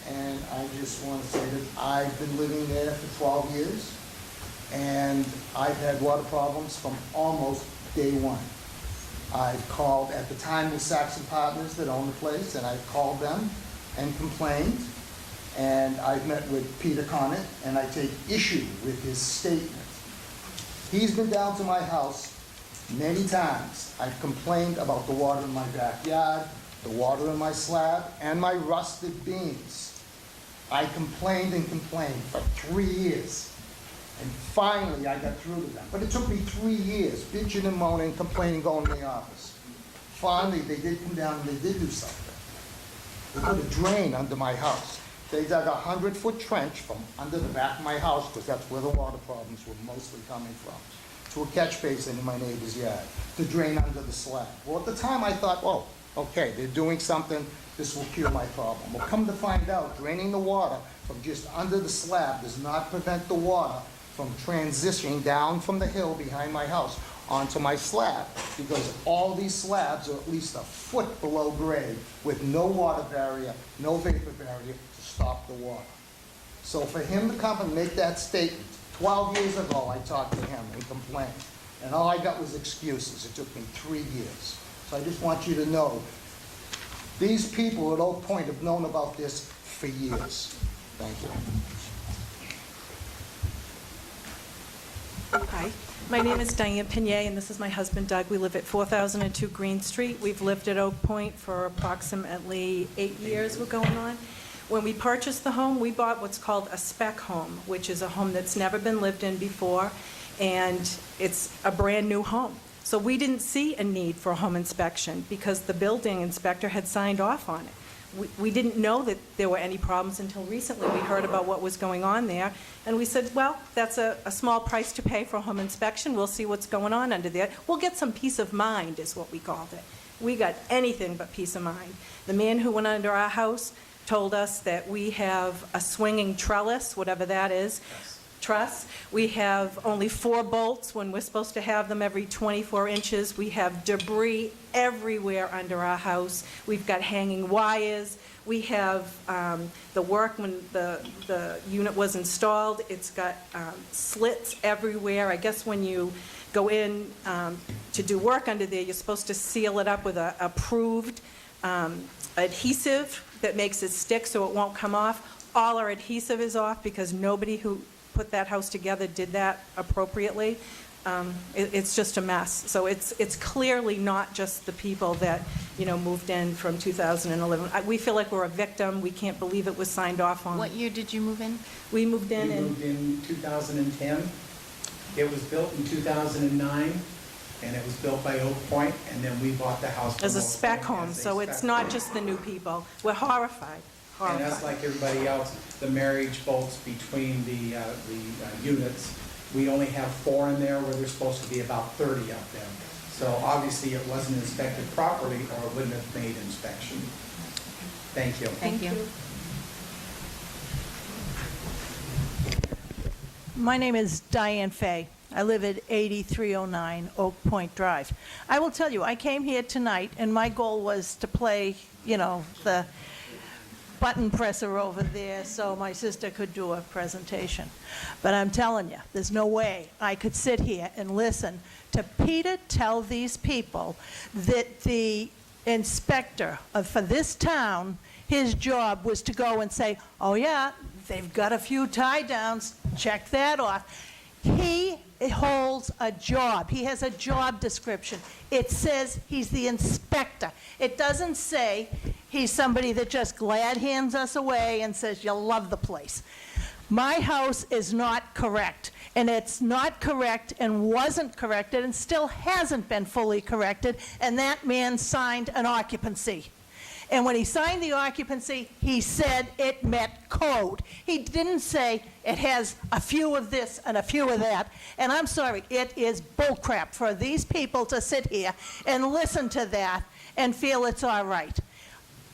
and I just want to say that I've been living there for 12 years, and I've had water problems from almost day one. I've called, at the time, the Saxon Partners that own the place, and I've called them and complained, and I've met with Peter Conant, and I take issue with his statement. He's been down to my house many times. I've complained about the water in my backyard, the water in my slab, and my rusted beams. I complained and complained for 3 years. And finally, I got through to them. But it took me 3 years, bitching and moaning, complaining, going to the office. Finally, they did come down and they did do something. They put a drain under my house. They dug a 100-foot trench from under the back of my house, because that's where the water problems were mostly coming from, to a catch basin in my neighbor's yard, to drain under the slab. Well, at the time, I thought, oh, okay, they're doing something, this will cure my problem. Well, come to find out, draining the water from just under the slab does not prevent the water from transitioning down from the hill behind my house onto my slab, because all these slabs are at least a foot below grade with no water barrier, no vapor barrier to stop the water. So for him to come and make that statement, 12 years ago I talked to him and complained, and all I got was excuses. It took me 3 years. So I just want you to know, these people at Oak Point have known about this for years. Thank you. Hi, my name is Diane Pinier, and this is my husband Doug. We live at 4002 Green Street. We've lived at Oak Point for approximately 8 years we're going on. When we purchased the home, we bought what's called a spec home, which is a home that's never been lived in before, and it's a brand-new home. So we didn't see a need for a home inspection because the building inspector had signed off on it. We didn't know that there were any problems until recently. We heard about what was going on there, and we said, well, that's a small price to pay for a home inspection. We'll see what's going on under there. We'll get some peace of mind, is what we called it. We got anything but peace of mind. The man who went under our house told us that we have a swinging trellis, whatever that is, truss. We have only 4 bolts when we're supposed to have them every 24 inches. We have debris everywhere under our house. We've got hanging wires. We have the work when the unit was installed. It's got slits everywhere. I guess when you go in to do work under there, you're supposed to seal it up with a approved adhesive that makes it stick so it won't come off. All our adhesive is off because nobody who put that house together did that appropriately. It's just a mess. So it's clearly not just the people that, moved in from 2011. We feel like we're a victim. We can't believe it was signed off on. What year did you move in? We moved in We moved in 2010. It was built in 2009, and it was built by Oak Point, and then we bought the house. as a spec home, so it's not just the new people. We're horrified. And that's like everybody else, the marriage bolts between the units. We only have 4 in there where there's supposed to be about 30 of them. So obviously it wasn't inspected properly or it wouldn't have made inspection. Thank you. Thank you. My name is Diane Fay. I live at 8309 Oak Point Drive. I will tell you, I came here tonight, and my goal was to play, the button presser over there so my sister could do a presentation. But I'm telling you, there's no way I could sit here and listen to Peter tell these people that the inspector for this town, his job was to go and say, oh yeah, they've got a few tie downs, check that off. He holds a job. He has a job description. It says he's the inspector. It doesn't say he's somebody that just glad hands us away and says, you'll love the place. My house is not correct, and it's not correct and wasn't corrected and still hasn't been fully corrected, and that man signed an occupancy. And when he signed the occupancy, he said it met code. He didn't say it has a few of this and a few of that. And I'm sorry, it is bullcrap for these people to sit here and listen to that and feel it's all right.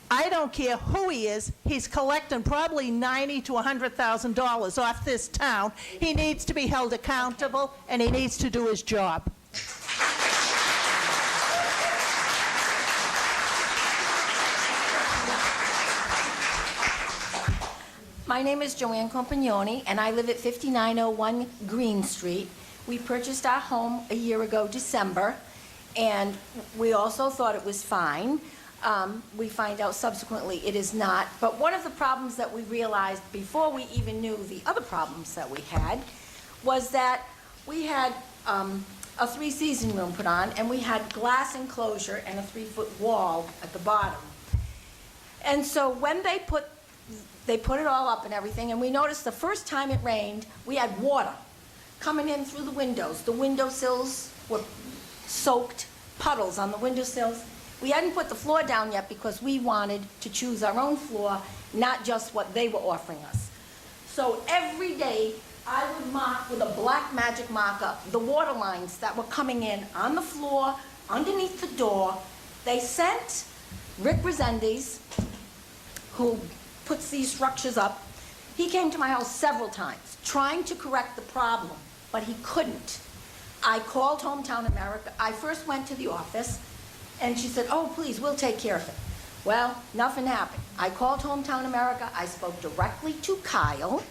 I don't care who he is, he's collecting probably $90,000 to $100,000 off this town. He needs to be held accountable, and he needs to do his job. My name is Joanne Compagnoni, and I live at 5901 Green Street. We purchased our home a year ago, December, and we also thought it was fine. We find out subsequently it is not. But one of the problems that we realized before we even knew the other problems that we had was that we had a three-season room put on, and we had glass enclosure and a 3-foot wall at the bottom. And so when they put it all up and everything, and we noticed the first time it rained, we had water coming in through the windows. The windowsills were soaked, puddles on the windowsills. We hadn't put the floor down yet because we wanted to choose our own floor, not just what they were offering us. So every day, I would mark with a black magic marker the water lines that were coming in on the floor, underneath the door. They sent Rick Resendes, who puts these structures up. He came to my house several times trying to correct the problem, but he couldn't. I called Hometown America. I first went to the office, and she said, oh, please, we'll take care of it. Well, nothing happened. I called Hometown America. I spoke directly to Kyle,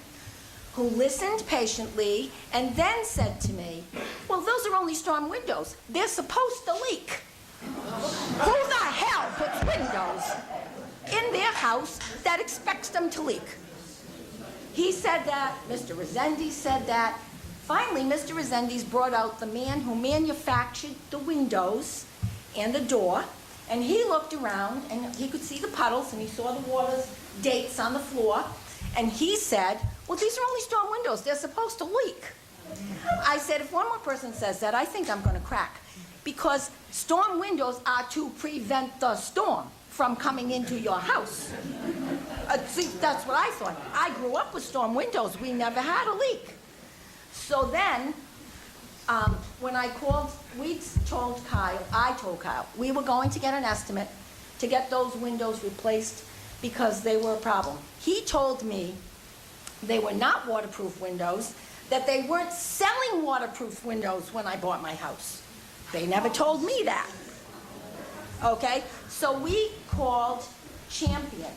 who listened patiently and then said to me, well, those are only storm windows. They're supposed to leak. Who the hell puts windows in their house that expects them to leak? He said that, Mr. Resendes said that. Finally, Mr. Resendes brought out the man who manufactured the windows and the door, and he looked around and he could see the puddles and he saw the water's dates on the floor, and he said, well, these are only storm windows, they're supposed to leak. I said, if one more person says that, I think I'm going to crack, because storm windows are to prevent the storm from coming into your house. See, that's what I thought. I grew up with storm windows. We never had a leak. So then, when I called, I told Kyle, we were going to get an estimate to get those windows replaced because they were a problem. He told me they were not waterproof windows, that they weren't selling waterproof windows when I bought my house. They never told me that. Okay, so we called Champion,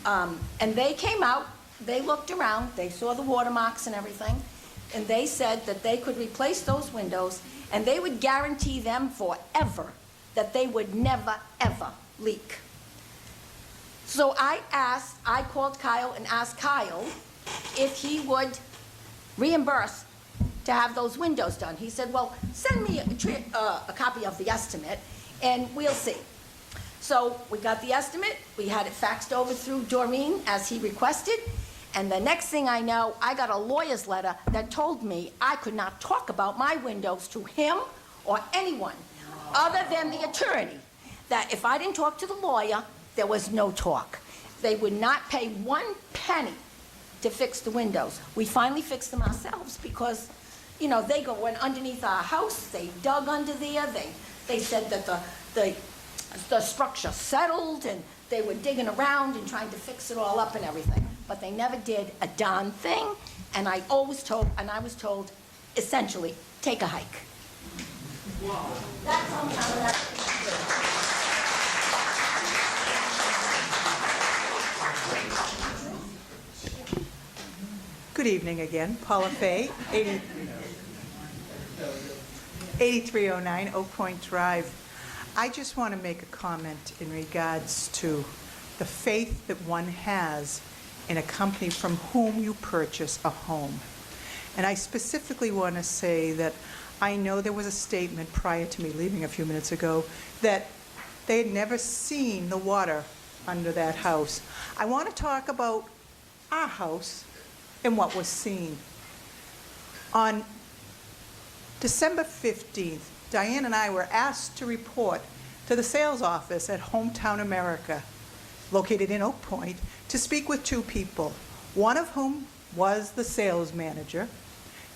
and they came out, they looked around, they saw the watermarks and everything, and they said that they could replace those windows, and they would guarantee them forever that they would never, ever leak. So I called Kyle and asked Kyle if he would reimburse to have those windows done. He said, well, send me a copy of the estimate, and we'll see. So we got the estimate, we had it faxed over through Doreen as he requested, and the next thing I know, I got a lawyer's letter that told me I could not talk about my windows to him or anyone other than the attorney, that if I didn't talk to the lawyer, there was no talk. They would not pay 1 penny to fix the windows. We finally fixed them ourselves because, you know, they went underneath our house, they dug under there, they said that the structure settled, and they were digging around and trying to fix it all up and everything. But they never did a darn thing, and I was told, essentially, take a hike. That's hometown America. Good evening again. Paula Fay, 8309 Oak Point Drive. I just want to make a comment in regards to the faith that one has in a company from whom you purchase a home. And I specifically want to say that I know there was a statement prior to me leaving a few minutes ago that they had never seen the water under that house. I want to talk about our house and what was seen. On December 15th, Diane and I were asked to report to the sales office at Hometown America, located in Oak Point, to speak with two people, one of whom was the sales manager.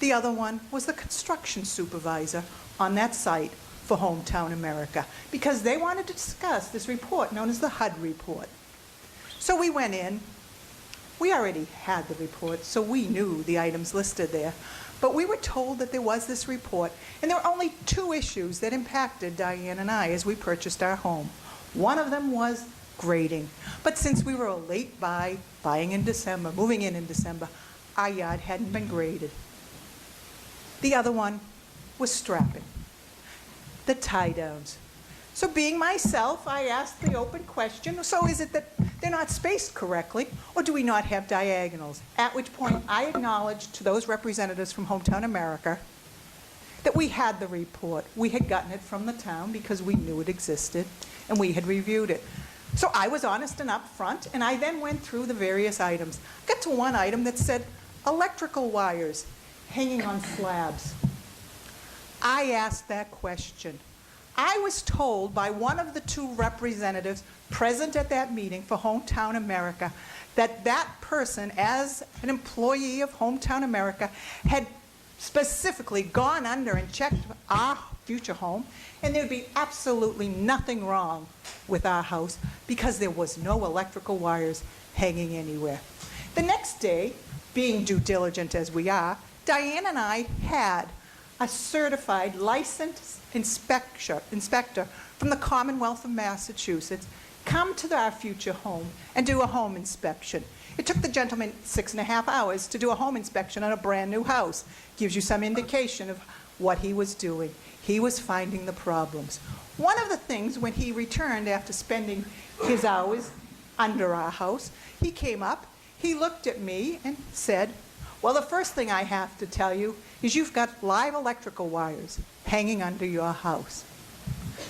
The other one was the construction supervisor on that site for Hometown America, because they wanted to discuss this report known as the HUD report. So we went in. We already had the report, so we knew the items listed there. But we were told that there was this report, and there were only two issues that impacted Diane and I as we purchased our home. One of them was grading. But since we were a late buy, buying in December, moving in December, our yard hadn't been graded. The other one was strapping, the tie downs. So being myself, I asked the open question, so is it that they're not spaced correctly, or do we not have diagonals? At which point I acknowledged to those representatives from Hometown America that we had the report. We had gotten it from the town because we knew it existed, and we had reviewed it. So I was honest and upfront, and I then went through the various items. I got to one item that said electrical wires hanging on slabs. I asked that question. I was told by one of the two representatives present at that meeting for Hometown America that that person, as an employee of Hometown America, had specifically gone under and checked our future home, and there would be absolutely nothing wrong with our house because there was no electrical wires hanging anywhere. The next day, being due diligent as we are, Diane and I had a certified licensed inspector from the Commonwealth of Massachusetts come to our future home and do a home inspection. It took the gentleman 6.5 hours to do a home inspection on a brand new house. Gives you some indication of what he was doing. He was finding the problems. One of the things, when he returned after spending his hours under our house, he came up, he looked at me and said, "Well, the first thing I have to tell you is you've got live electrical wires hanging under your house."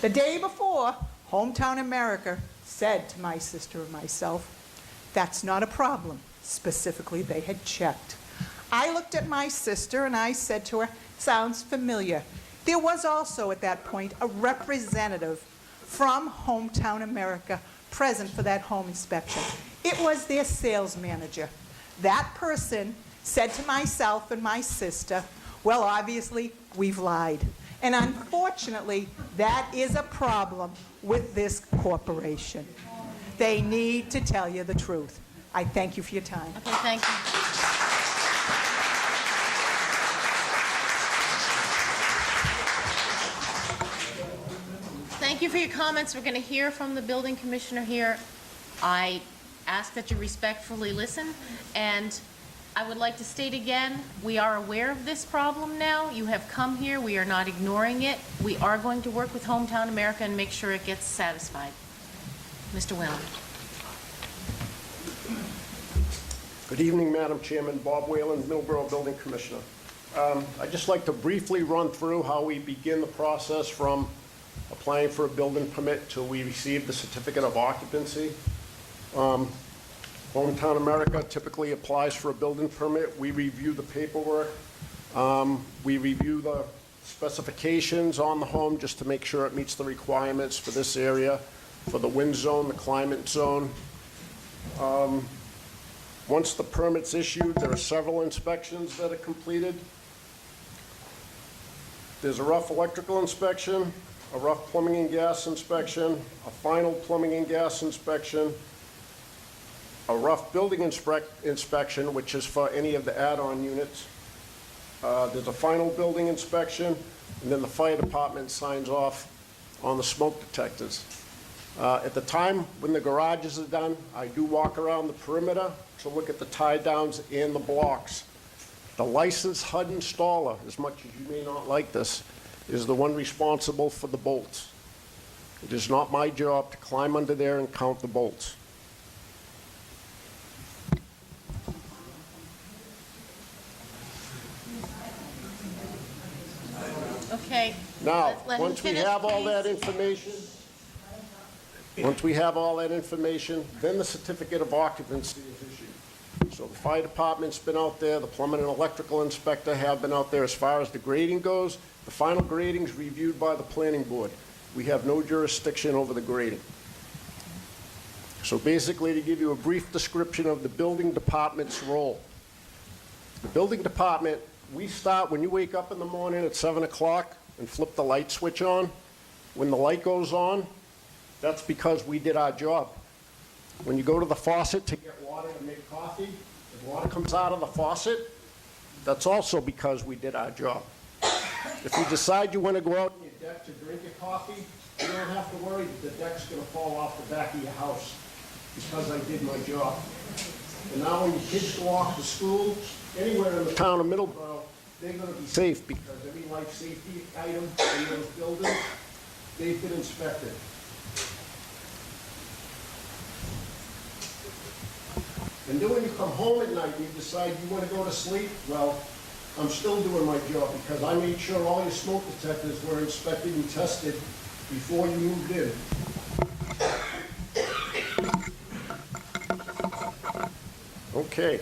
The day before, Hometown America said to my sister and myself, "That's not a problem." Specifically, they had checked. I looked at my sister and I said to her, "Sounds familiar." There was also at that point a representative from Hometown America present for that home inspection. It was their sales manager. That person said to myself and my sister, "Well, obviously, we've lied." And unfortunately, that is a problem with this corporation. They need to tell you the truth. I thank you for your time. Okay, thank you. Thank you for your comments. We're going to hear from the building commissioner here. I ask that you respectfully listen, and I would like to state again, we are aware of this problem now. You have come here. We are not ignoring it. We are going to work with Hometown America and make sure it gets satisfied. Mr. Whalen. Good evening, Madam Chairman. Bob Whalen, Middleboro Building Commissioner. I'd just like to briefly run through how we begin the process from applying for a building permit till we receive the certificate of occupancy. Hometown America typically applies for a building permit. We review the paperwork. We review the specifications on the home just to make sure it meets the requirements for this area, for the wind zone, the climate zone. Once the permit's issued, there are several inspections that are completed. There's a rough electrical inspection, a rough plumbing and gas inspection, a final plumbing and gas inspection, a rough building inspection, which is for any of the add-on units, There's a final building inspection, and then the fire department signs off on the smoke detectors. At the time when the garages are done, I do walk around the perimeter to look at the tie downs and the blocks. The licensed HUD installer, as much as you may not like this, is the one responsible for the bolts. It is not my job to climb under there and count the bolts. Okay. Now, Let him once we finish, have all please. that information, then the certificate of occupancy is issued. So the fire department's been out there, the plumbing and electrical inspector have been out there. As far as the grading goes, the final grading's reviewed by the planning board. We have no jurisdiction over the grading. So basically, to give you a brief description of the building department's role. The building department, we start when you wake up in the morning at 7 o'clock and flip the light switch on. When the light goes on, that's because we did our job. When you go to the faucet to get water to make coffee, if water comes out of the faucet, that's also because we did our job. If you decide you want to go out on your deck to drink your coffee, you don't have to worry that the deck's going to fall off the back of your house because I did my job. And now when your kids go off to school, anywhere in the town of Middleboro, they're going to be safe because every life safety item in those buildings, they've been inspected. And then when you come home at night and you decide you want to go to sleep, well, I'm still doing my job because I made sure all your smoke detectors were inspected and tested before you moved in. Okay.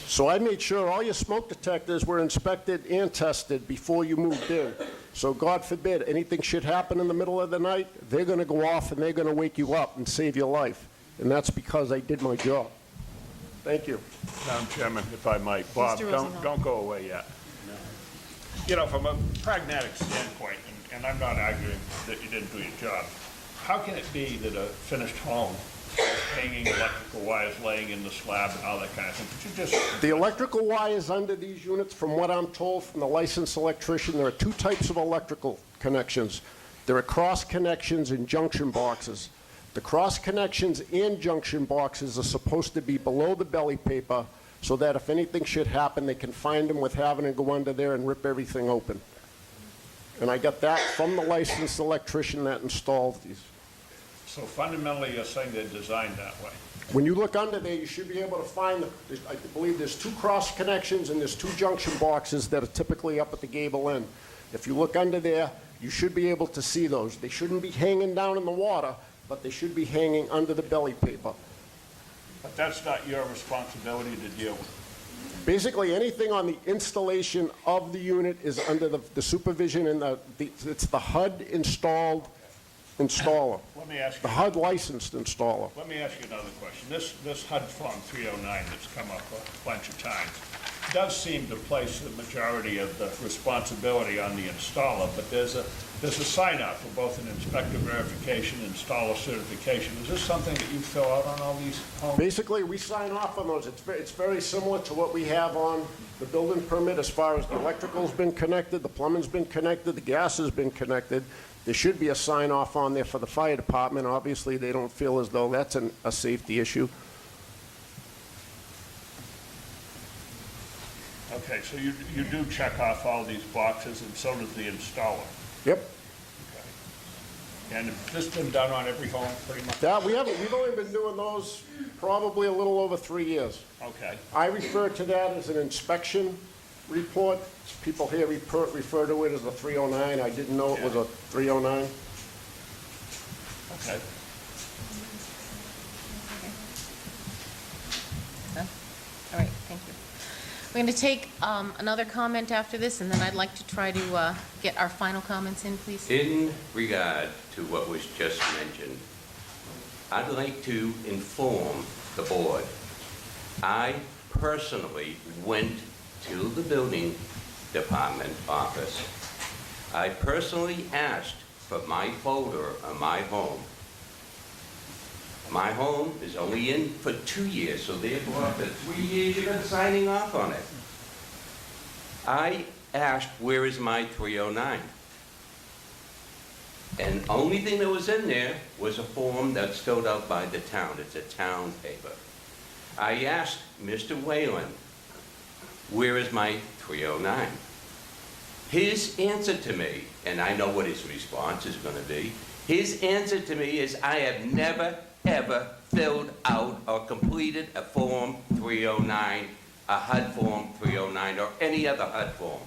So I made sure all your smoke detectors were inspected and tested before you moved in. So God forbid anything should happen in the middle of the night, they're going to go off and they're going to wake you up and save your life. And that's because I did my job. Thank you. Madam Chairman, if I might, Bob, Mr. Rosenthal. don't go away yet. You know, from a pragmatic standpoint, and I'm not arguing that you didn't do your job, how can it be that a finished home, hanging electrical wires laying in the slab and all that kind of thing, could you just... The electrical wires under these units, from what I'm told from the licensed electrician, there are two types of electrical connections. There are cross connections and junction boxes. The cross connections and junction boxes are supposed to be below the belly paper so that if anything should happen, they can find them with having to go under there and rip everything open. And I got that from the licensed electrician that installed these. So fundamentally, you're saying they're designed that way? When you look under there, you should be able to find, I believe there's two cross connections and there's two junction boxes that are typically up at the gable end. If you look under there, you should be able to see those. They shouldn't be hanging down in the water, but they should be hanging under the belly paper. But that's not your responsibility to deal with. Basically, anything on the installation of the unit is under the supervision and it's the HUD installed installer. Let me ask you... The HUD licensed installer. Let me ask you another question. This HUD Form 309 that's come up a bunch of times does seem to place the majority of the responsibility on the installer, but there's a sign-off for both an inspector verification and installer certification. Is this something that you fill out on all these homes? Basically, we sign off on those. It's very similar to what we have on the building permit as far as the electrical's been connected, the plumbing's been connected, the gas has been connected. There should be a sign-off on there for the fire department. Obviously, they don't feel as though that's a safety issue. Okay, so you do check off all these boxes, and so does the installer? Yep. Okay. And has this been done on every home, pretty much? Yeah, we've only been doing those probably a little over 3 years. Okay. I refer to that as an inspection report. People here refer to it as a 309. I didn't know it was a 309. Okay. All right, thank you. We're going to take another comment after this, and then I'd like to try to get our final comments in, please. In regard to what was just mentioned, I'd like to inform the board. I personally went to the building department office. I personally asked for my folder on my home. My home is only in for 2 years, so therefore, after 3 years, you've been signing off on it. I asked, where is my 309? And the only thing that was in there was a form that's filled out by the town. It's a town paper. I asked Mr. Whalen, where is my 309? His answer to me, and I know what his response is going to be, his answer to me is, I have never, ever filled out or completed a Form 309, a HUD Form 309, or any other HUD form.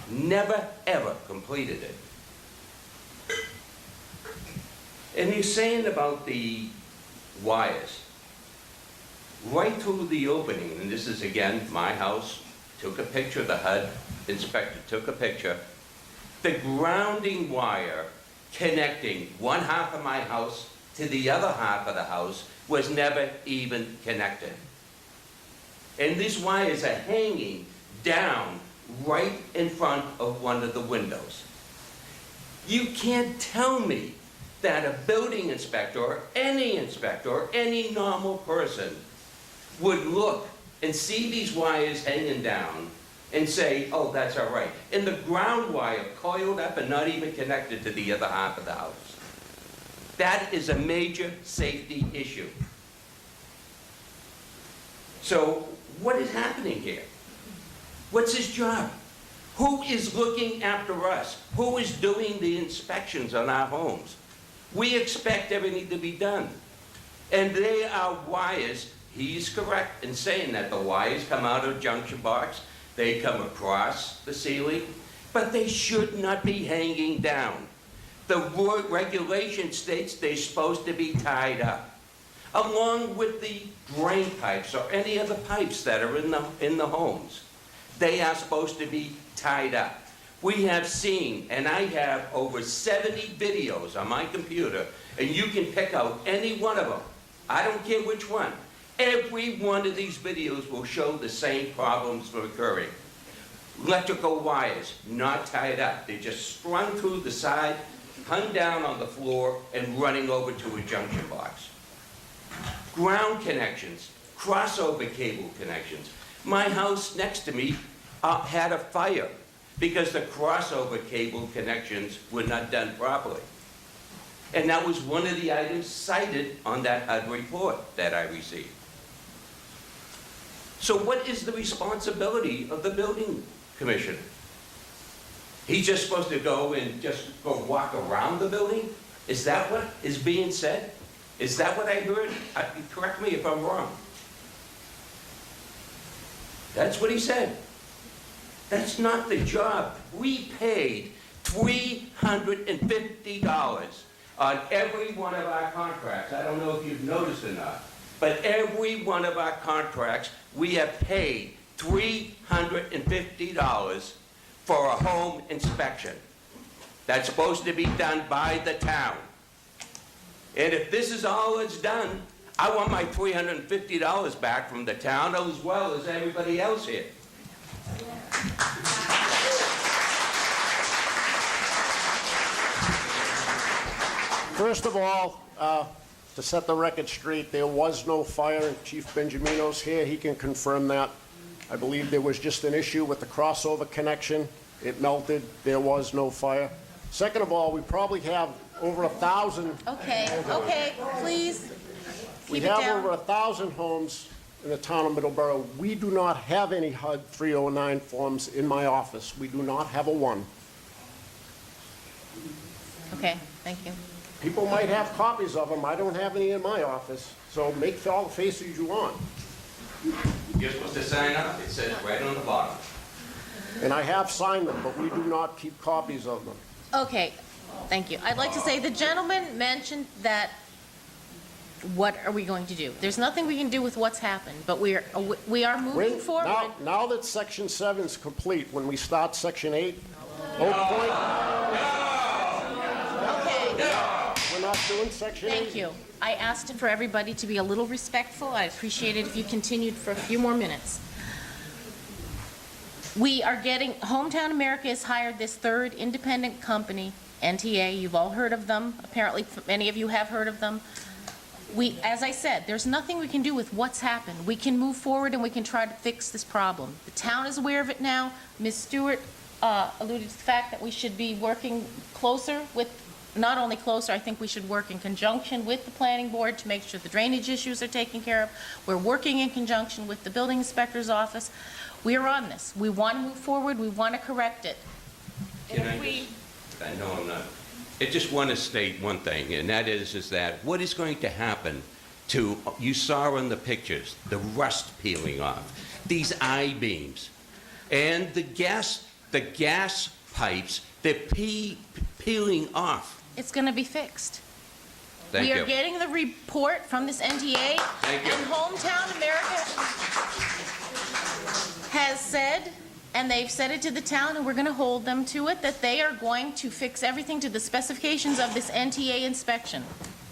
Never, ever completed it. And he's saying about the wires. Right through the opening, and this is again my house, took a picture, the HUD inspector took a picture, the grounding wire connecting one half of my house to the other half of the house was never even connected. And these wires are hanging down right in front of one of the windows. You can't tell me that a building inspector or any normal person would look and see these wires hanging down and say, oh, that's all right. And the ground wire coiled up and not even connected to the other half of the house. That is a major safety issue. So what is happening here? What's his job? Who is looking after us? Who is doing the inspections on our homes? We expect everything to be done. And they are wires. He's correct in saying that the wires come out of junction box, they come across the ceiling, but they should not be hanging down. The regulation states they're supposed to be tied up, along with the drain pipes or any other pipes that are in the homes. They are supposed to be tied up. We have seen, and I have over 70 videos on my computer, and you can pick out any one of them. I don't care which one. Every one of these videos will show the same problems occurring. Electrical wires not tied up. They're just strung through the side, hung down on the floor, and running over to a junction box. Ground connections, crossover cable connections. My house next to me had a fire because the crossover cable connections were not done properly. And that was one of the items cited on that HUD report that I received. So what is the responsibility of the building commissioner? He's just supposed to go and just go walk around the building? Is that what is being said? Is that what I heard? Correct me if I'm wrong. That's what he said. That's not the job. We paid $350 on every one of our contracts. I don't know if you've noticed or not, but every one of our contracts, we have paid $350 for a home inspection. That's supposed to be done by the town. And if this is all it's done, I want my $350 back from the town as well as everybody else here. First of all, to set the record straight, there was no fire, and Chief Benjamino's here, he can confirm that. I believe there was just an issue with the crossover connection. It melted, there was no fire. Second of all, we probably have over 1,000. Okay, please, We keep it have down. over 1,000 homes in the town of Middleboro. We do not have any HUD 309 forms in my office. We do not have a one. Okay, thank you. People might have copies of them. I don't have any in my office. So make all the faces you want. You're supposed to sign up. It says right on the bottom. And I have signed them, but we do not keep copies of them. Okay, thank you. I'd like to say, the gentleman mentioned that, what are we going to do? There's nothing we can do with what's happened, but we are moving forward. Now that Section 7 is complete, when we start Section 8, Oak Point, we're not doing Section 8. Thank you. I asked for everybody to be a little respectful. I'd appreciate it if you continued for a few more minutes. We are getting, Hometown America has hired this third independent company, NTA. You've all heard of them. Apparently, many of you have heard of them. as I said, there's nothing we can do with what's happened. We can move forward and we can try to fix this problem. The town is aware of it now. Ms. Stewart alluded to the fact that we should be working closer with, not only closer, I think we should work in conjunction with the planning board to make sure the drainage issues are taken care of. We're working in conjunction with the building inspector's office. We are on this. We want to move forward. We want to correct it. And Can if we, I know I'm not, I just want to state one thing, and that is that what is going to happen to, you saw in the pictures, the rust peeling off, these I-beams, and the gas pipes, they're peeling off. it's going to be fixed. Thank We you. are getting the report from this NTA. Thank you. And Hometown America has said, and they've said it to the town, and we're going to hold them to it, that they are going to fix everything to the specifications of this NTA inspection.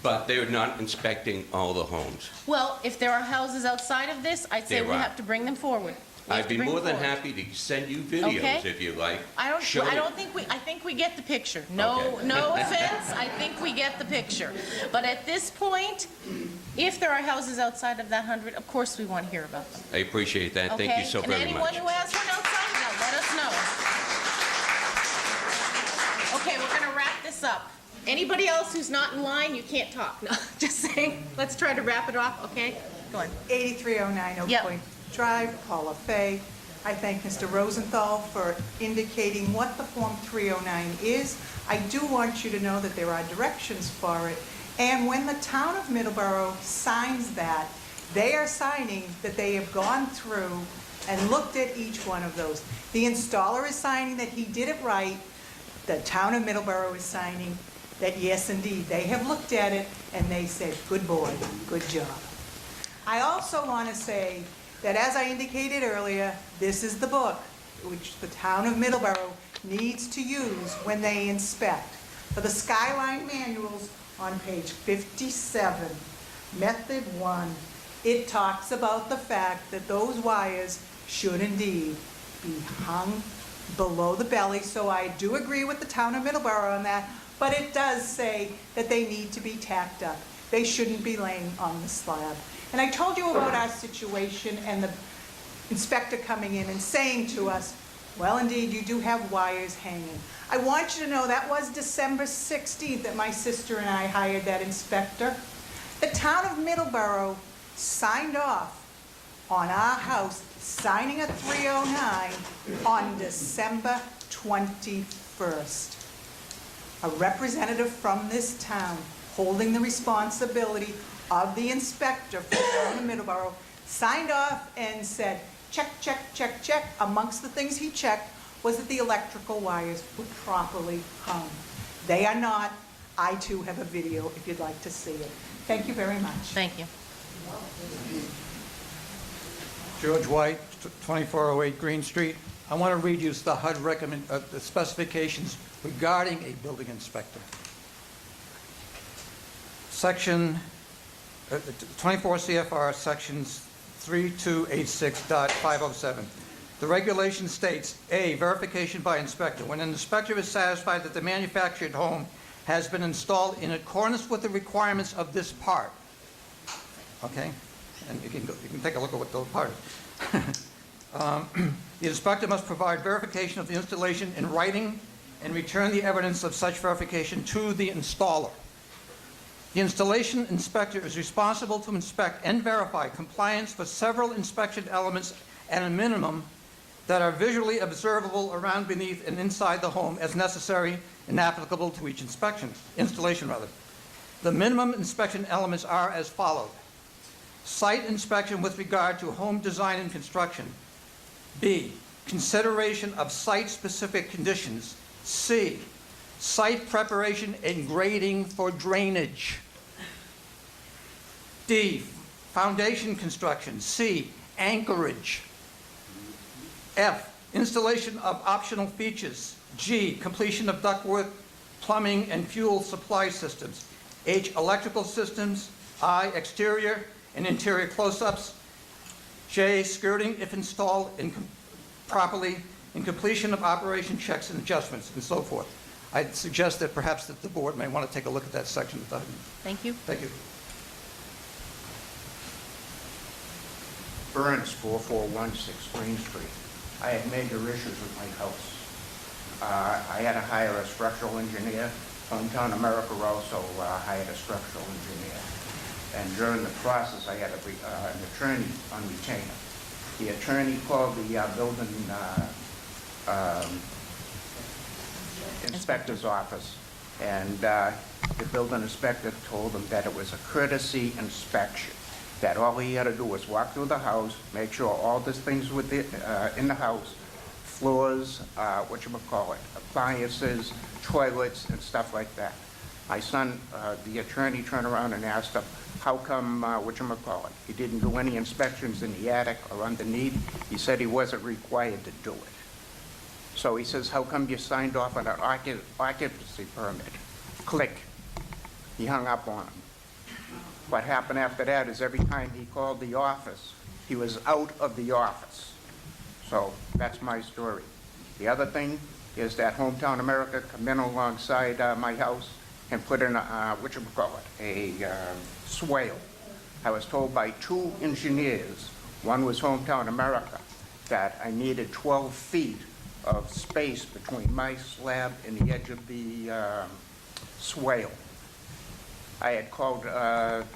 But they're not inspecting all the homes. Well, if there are houses outside of this, I'd say There we are. have to bring them forward. We have I'd to be bring more them than forward. happy to send you videos Okay. if you like. I Show you. think we get the picture. No, Okay. no offense, I think we get the picture. But at this point, if there are houses outside of that 100, of course we want to hear about them. I appreciate that. Thank you so Okay? very And much. anyone who has one outside of that, let us know. Okay, we're going to wrap this up. Anybody else who's not in line, you can't talk. No, just saying, let's try to wrap it off, okay? Go on. 8309 Oak Yep. Point Drive, Paula Fay. I thank Mr. Rosenthal for indicating what the Form 309 is. I do want you to know that there are directions for it. And when the town of Middleboro signs that, they are signing that they have gone through and looked at each one of those. The installer is signing that he did it right. The town of Middleboro is signing that, yes, indeed, they have looked at it and they said, good boy, good job. I also want to say that, as I indicated earlier, this is the book which the town of Middleboro needs to use when they inspect. For the Skyline manuals on page 57, Method 1, it talks about the fact that those wires should indeed be hung below the belly. So I do agree with the town of Middleboro on that, but it does say that they need to be tacked up. They shouldn't be laying on the slab. And I told you about our situation and the inspector coming in and saying to us, well, indeed, you do have wires hanging. I want you to know that was December 16th that my sister and I hired that inspector. The town of Middleboro signed off on our house, signing a 309 on December 21st. A representative from this town holding the responsibility of the inspector for the town of Middleboro signed off and said, check, check, check, check. Amongst the things he checked was that the electrical wires were properly hung. They are not. I too have a video if you'd like to see it. Thank you very much. Thank you. George White, 2408 Green Street. I want to read you the HUD the specifications regarding a building inspector. Section 24 CFR sections 3286.507. The regulation states, A, verification by inspector. When an inspector is satisfied that the manufactured home has been installed in accordance with the requirements of this part. Okay? And you can take a look at what those part is. The inspector must provide verification of the installation in writing and return the evidence of such verification to the installer. The installation inspector is responsible to inspect and verify compliance for several inspection elements at a minimum that are visually observable around, beneath, and inside the home as necessary and applicable to each installation. The minimum inspection elements are as follows. Site inspection with regard to home design and construction. B, consideration of site-specific conditions. C, site preparation and grading for drainage. D, foundation construction. C, anchorage. F, installation of optional features. G, completion of ductwork, plumbing, and fuel supply systems. H, electrical systems. I, exterior and interior close-ups. J, skirting if installed properly, and completion of operation checks and adjustments, and so forth. I suggest that perhaps that the board may want to take a look at that section. Thank you. Thank you. Burns, 4416 Green Street. I had major issues with my house. I had to hire a structural engineer. Hometown America also hired a structural engineer. And during the process, I had an attorney on retainer. The attorney called the building inspector's office, and the building inspector told him that it was a courtesy inspection, that all he had to do was walk through the house, make sure all these things were in the house, floors, appliances, toilets, and stuff like that. My son, the attorney, turned around and asked him, how come, he didn't do any inspections in the attic or underneath? He said he wasn't required to do it. So he says, how come you signed off on an occupancy permit? Click. He hung up on him. What happened after that is every time he called the office, he was out of the office. So that's my story. The other thing is that Hometown America come in alongside my house and put in a swale. I was told by 2 engineers, one was Hometown America, that I needed 12 feet of space between my slab and the edge of the swale. I had called the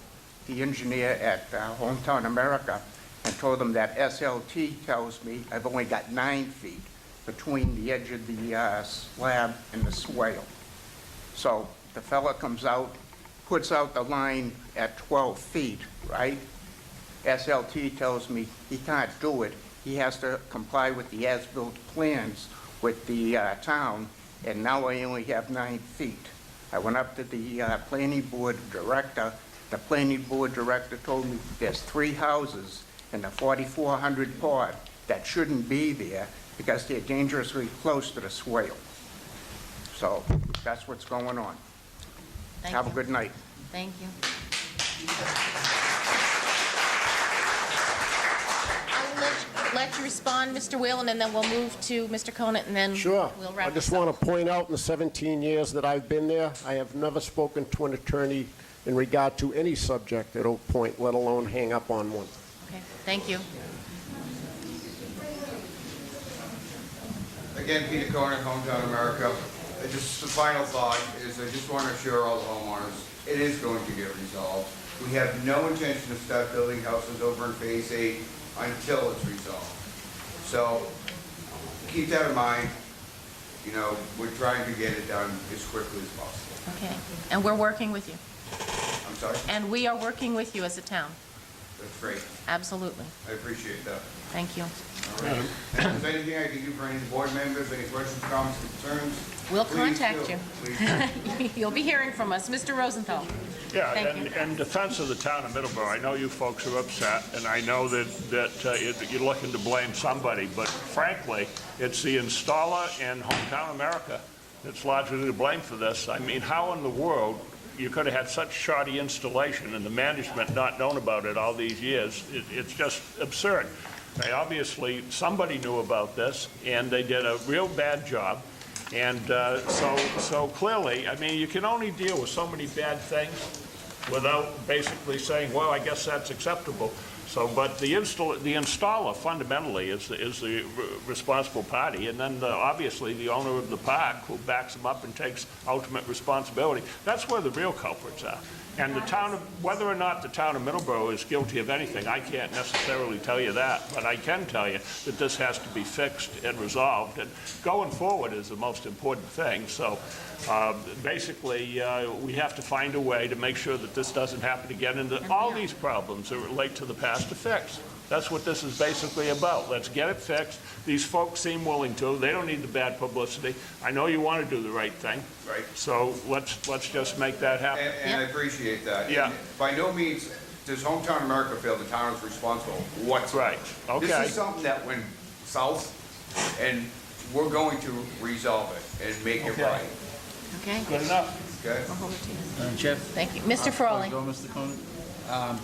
engineer at Hometown America and told him that SLT tells me I've only got 9 feet between the edge of the slab and the swale. So the fella comes out, puts out the line at 12 feet, right? SLT tells me he can't do it. He has to comply with the as-built plans with the town, and now I only have 9 feet. I went up to the planning board director. The planning board director told me there's 3 houses in the 4,400 pod that shouldn't be there because they're dangerously close to the swale. So that's what's going on. Have a good night. Thank you. I'll let you respond, Mr. Whalen, and then we'll move to Mr. Conant, and then Sure. we'll wrap I just this up. want to point out in the 17 years that I've been there, I have never spoken to an attorney in regard to any subject at Oak Point, let alone hang up on one. Okay, thank you. Again, Peter Conant, Hometown America. Just the final thought is I just want to assure all the homeowners, it is going to get resolved. We have no intention of start building houses over in Phase 8 until it's resolved. So keep that in mind. You know, we're trying to get it done as quickly as possible. Okay, and we're working with you. I'm sorry? And we are working with you as a town. That's great. Absolutely. I appreciate that. Thank you. All right. And if there's anything I can do for any of the board members, any questions, comments, concerns? We'll please contact do. you. Please do. You'll be hearing from us. Mr. Rosenthal. Yeah, Thank you. in defense of the town of Middleboro, I know you folks are upset, and I know that you're looking to blame somebody, but frankly, it's the installer and Hometown America that's largely to blame for this. I mean, how in the world you could have had such shoddy installation and the management not known about it all these years? It's just absurd. Obviously, somebody knew about this, and they did a real bad job. And so clearly, I mean, you can only deal with so many bad things without basically saying, well, I guess that's acceptable. So, but the installer fundamentally is the responsible party, and then obviously the owner of the park who backs them up and takes ultimate responsibility. That's where the real culprits are. And the town of, whether or not the town of Middleboro is guilty of anything, I can't necessarily tell you that, but I can tell you that this has to be fixed and resolved, and going forward is the most important thing. So basically, we have to find a way to make sure that this doesn't happen again, and that all these problems that relate to the past are fixed. That's what this is basically about. Let's get it fixed. These folks seem willing to. They don't need the bad publicity. I know you want to do the right thing. Right. So let's just make that happen. And I appreciate that. Yeah. And by no means does Hometown America feel the town is responsible whatsoever. Right. Okay. This is something that went south, and we're going to resolve it and make it right. Okay. Good enough. Okay? I'll hold it to you. Madam Chair? Thank you. Mr. Frawley. Go, Mr. Conant.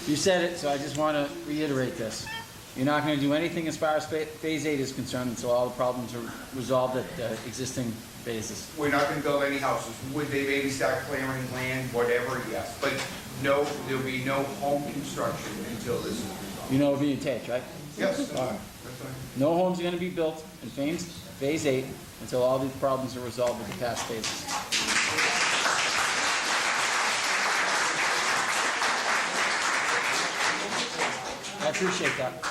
You said it, so I just want to reiterate this. You're not going to do anything as far as Phase 8 is concerned until all the problems are resolved at existing phases. We're not gonna build any houses. Would they maybe start clearing land, whatever, yes. But no, there'll be no home construction until this is resolved. You know we're being taped, right? Yes. All right. That's fine. No homes are going to be built in phase 8 until all these problems are resolved with the past phases. I appreciate that.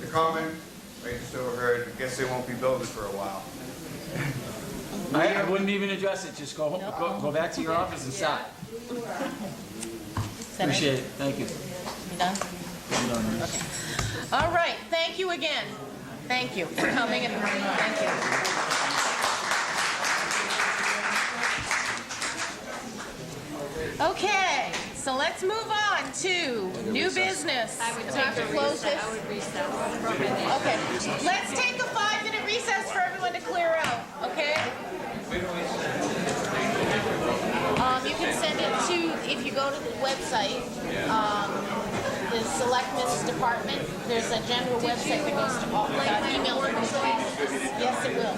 The comment, I just overheard, I guess they won't be building for a while. I wouldn't even address it. Just go back to your office and sign. Appreciate it. Thank you. You done? I'm done. Okay. All right, thank you again. Thank you for coming and thank you. Okay, so let's move on to new business. I would Do we have to take a close recess. this? I would recess for a minute. Okay, let's take a 5-minute recess for everyone to clear out, okay? You can send it to, if you go to the website, the Selectmen's Department, there's a general website that goes to all, email. Yes, it will.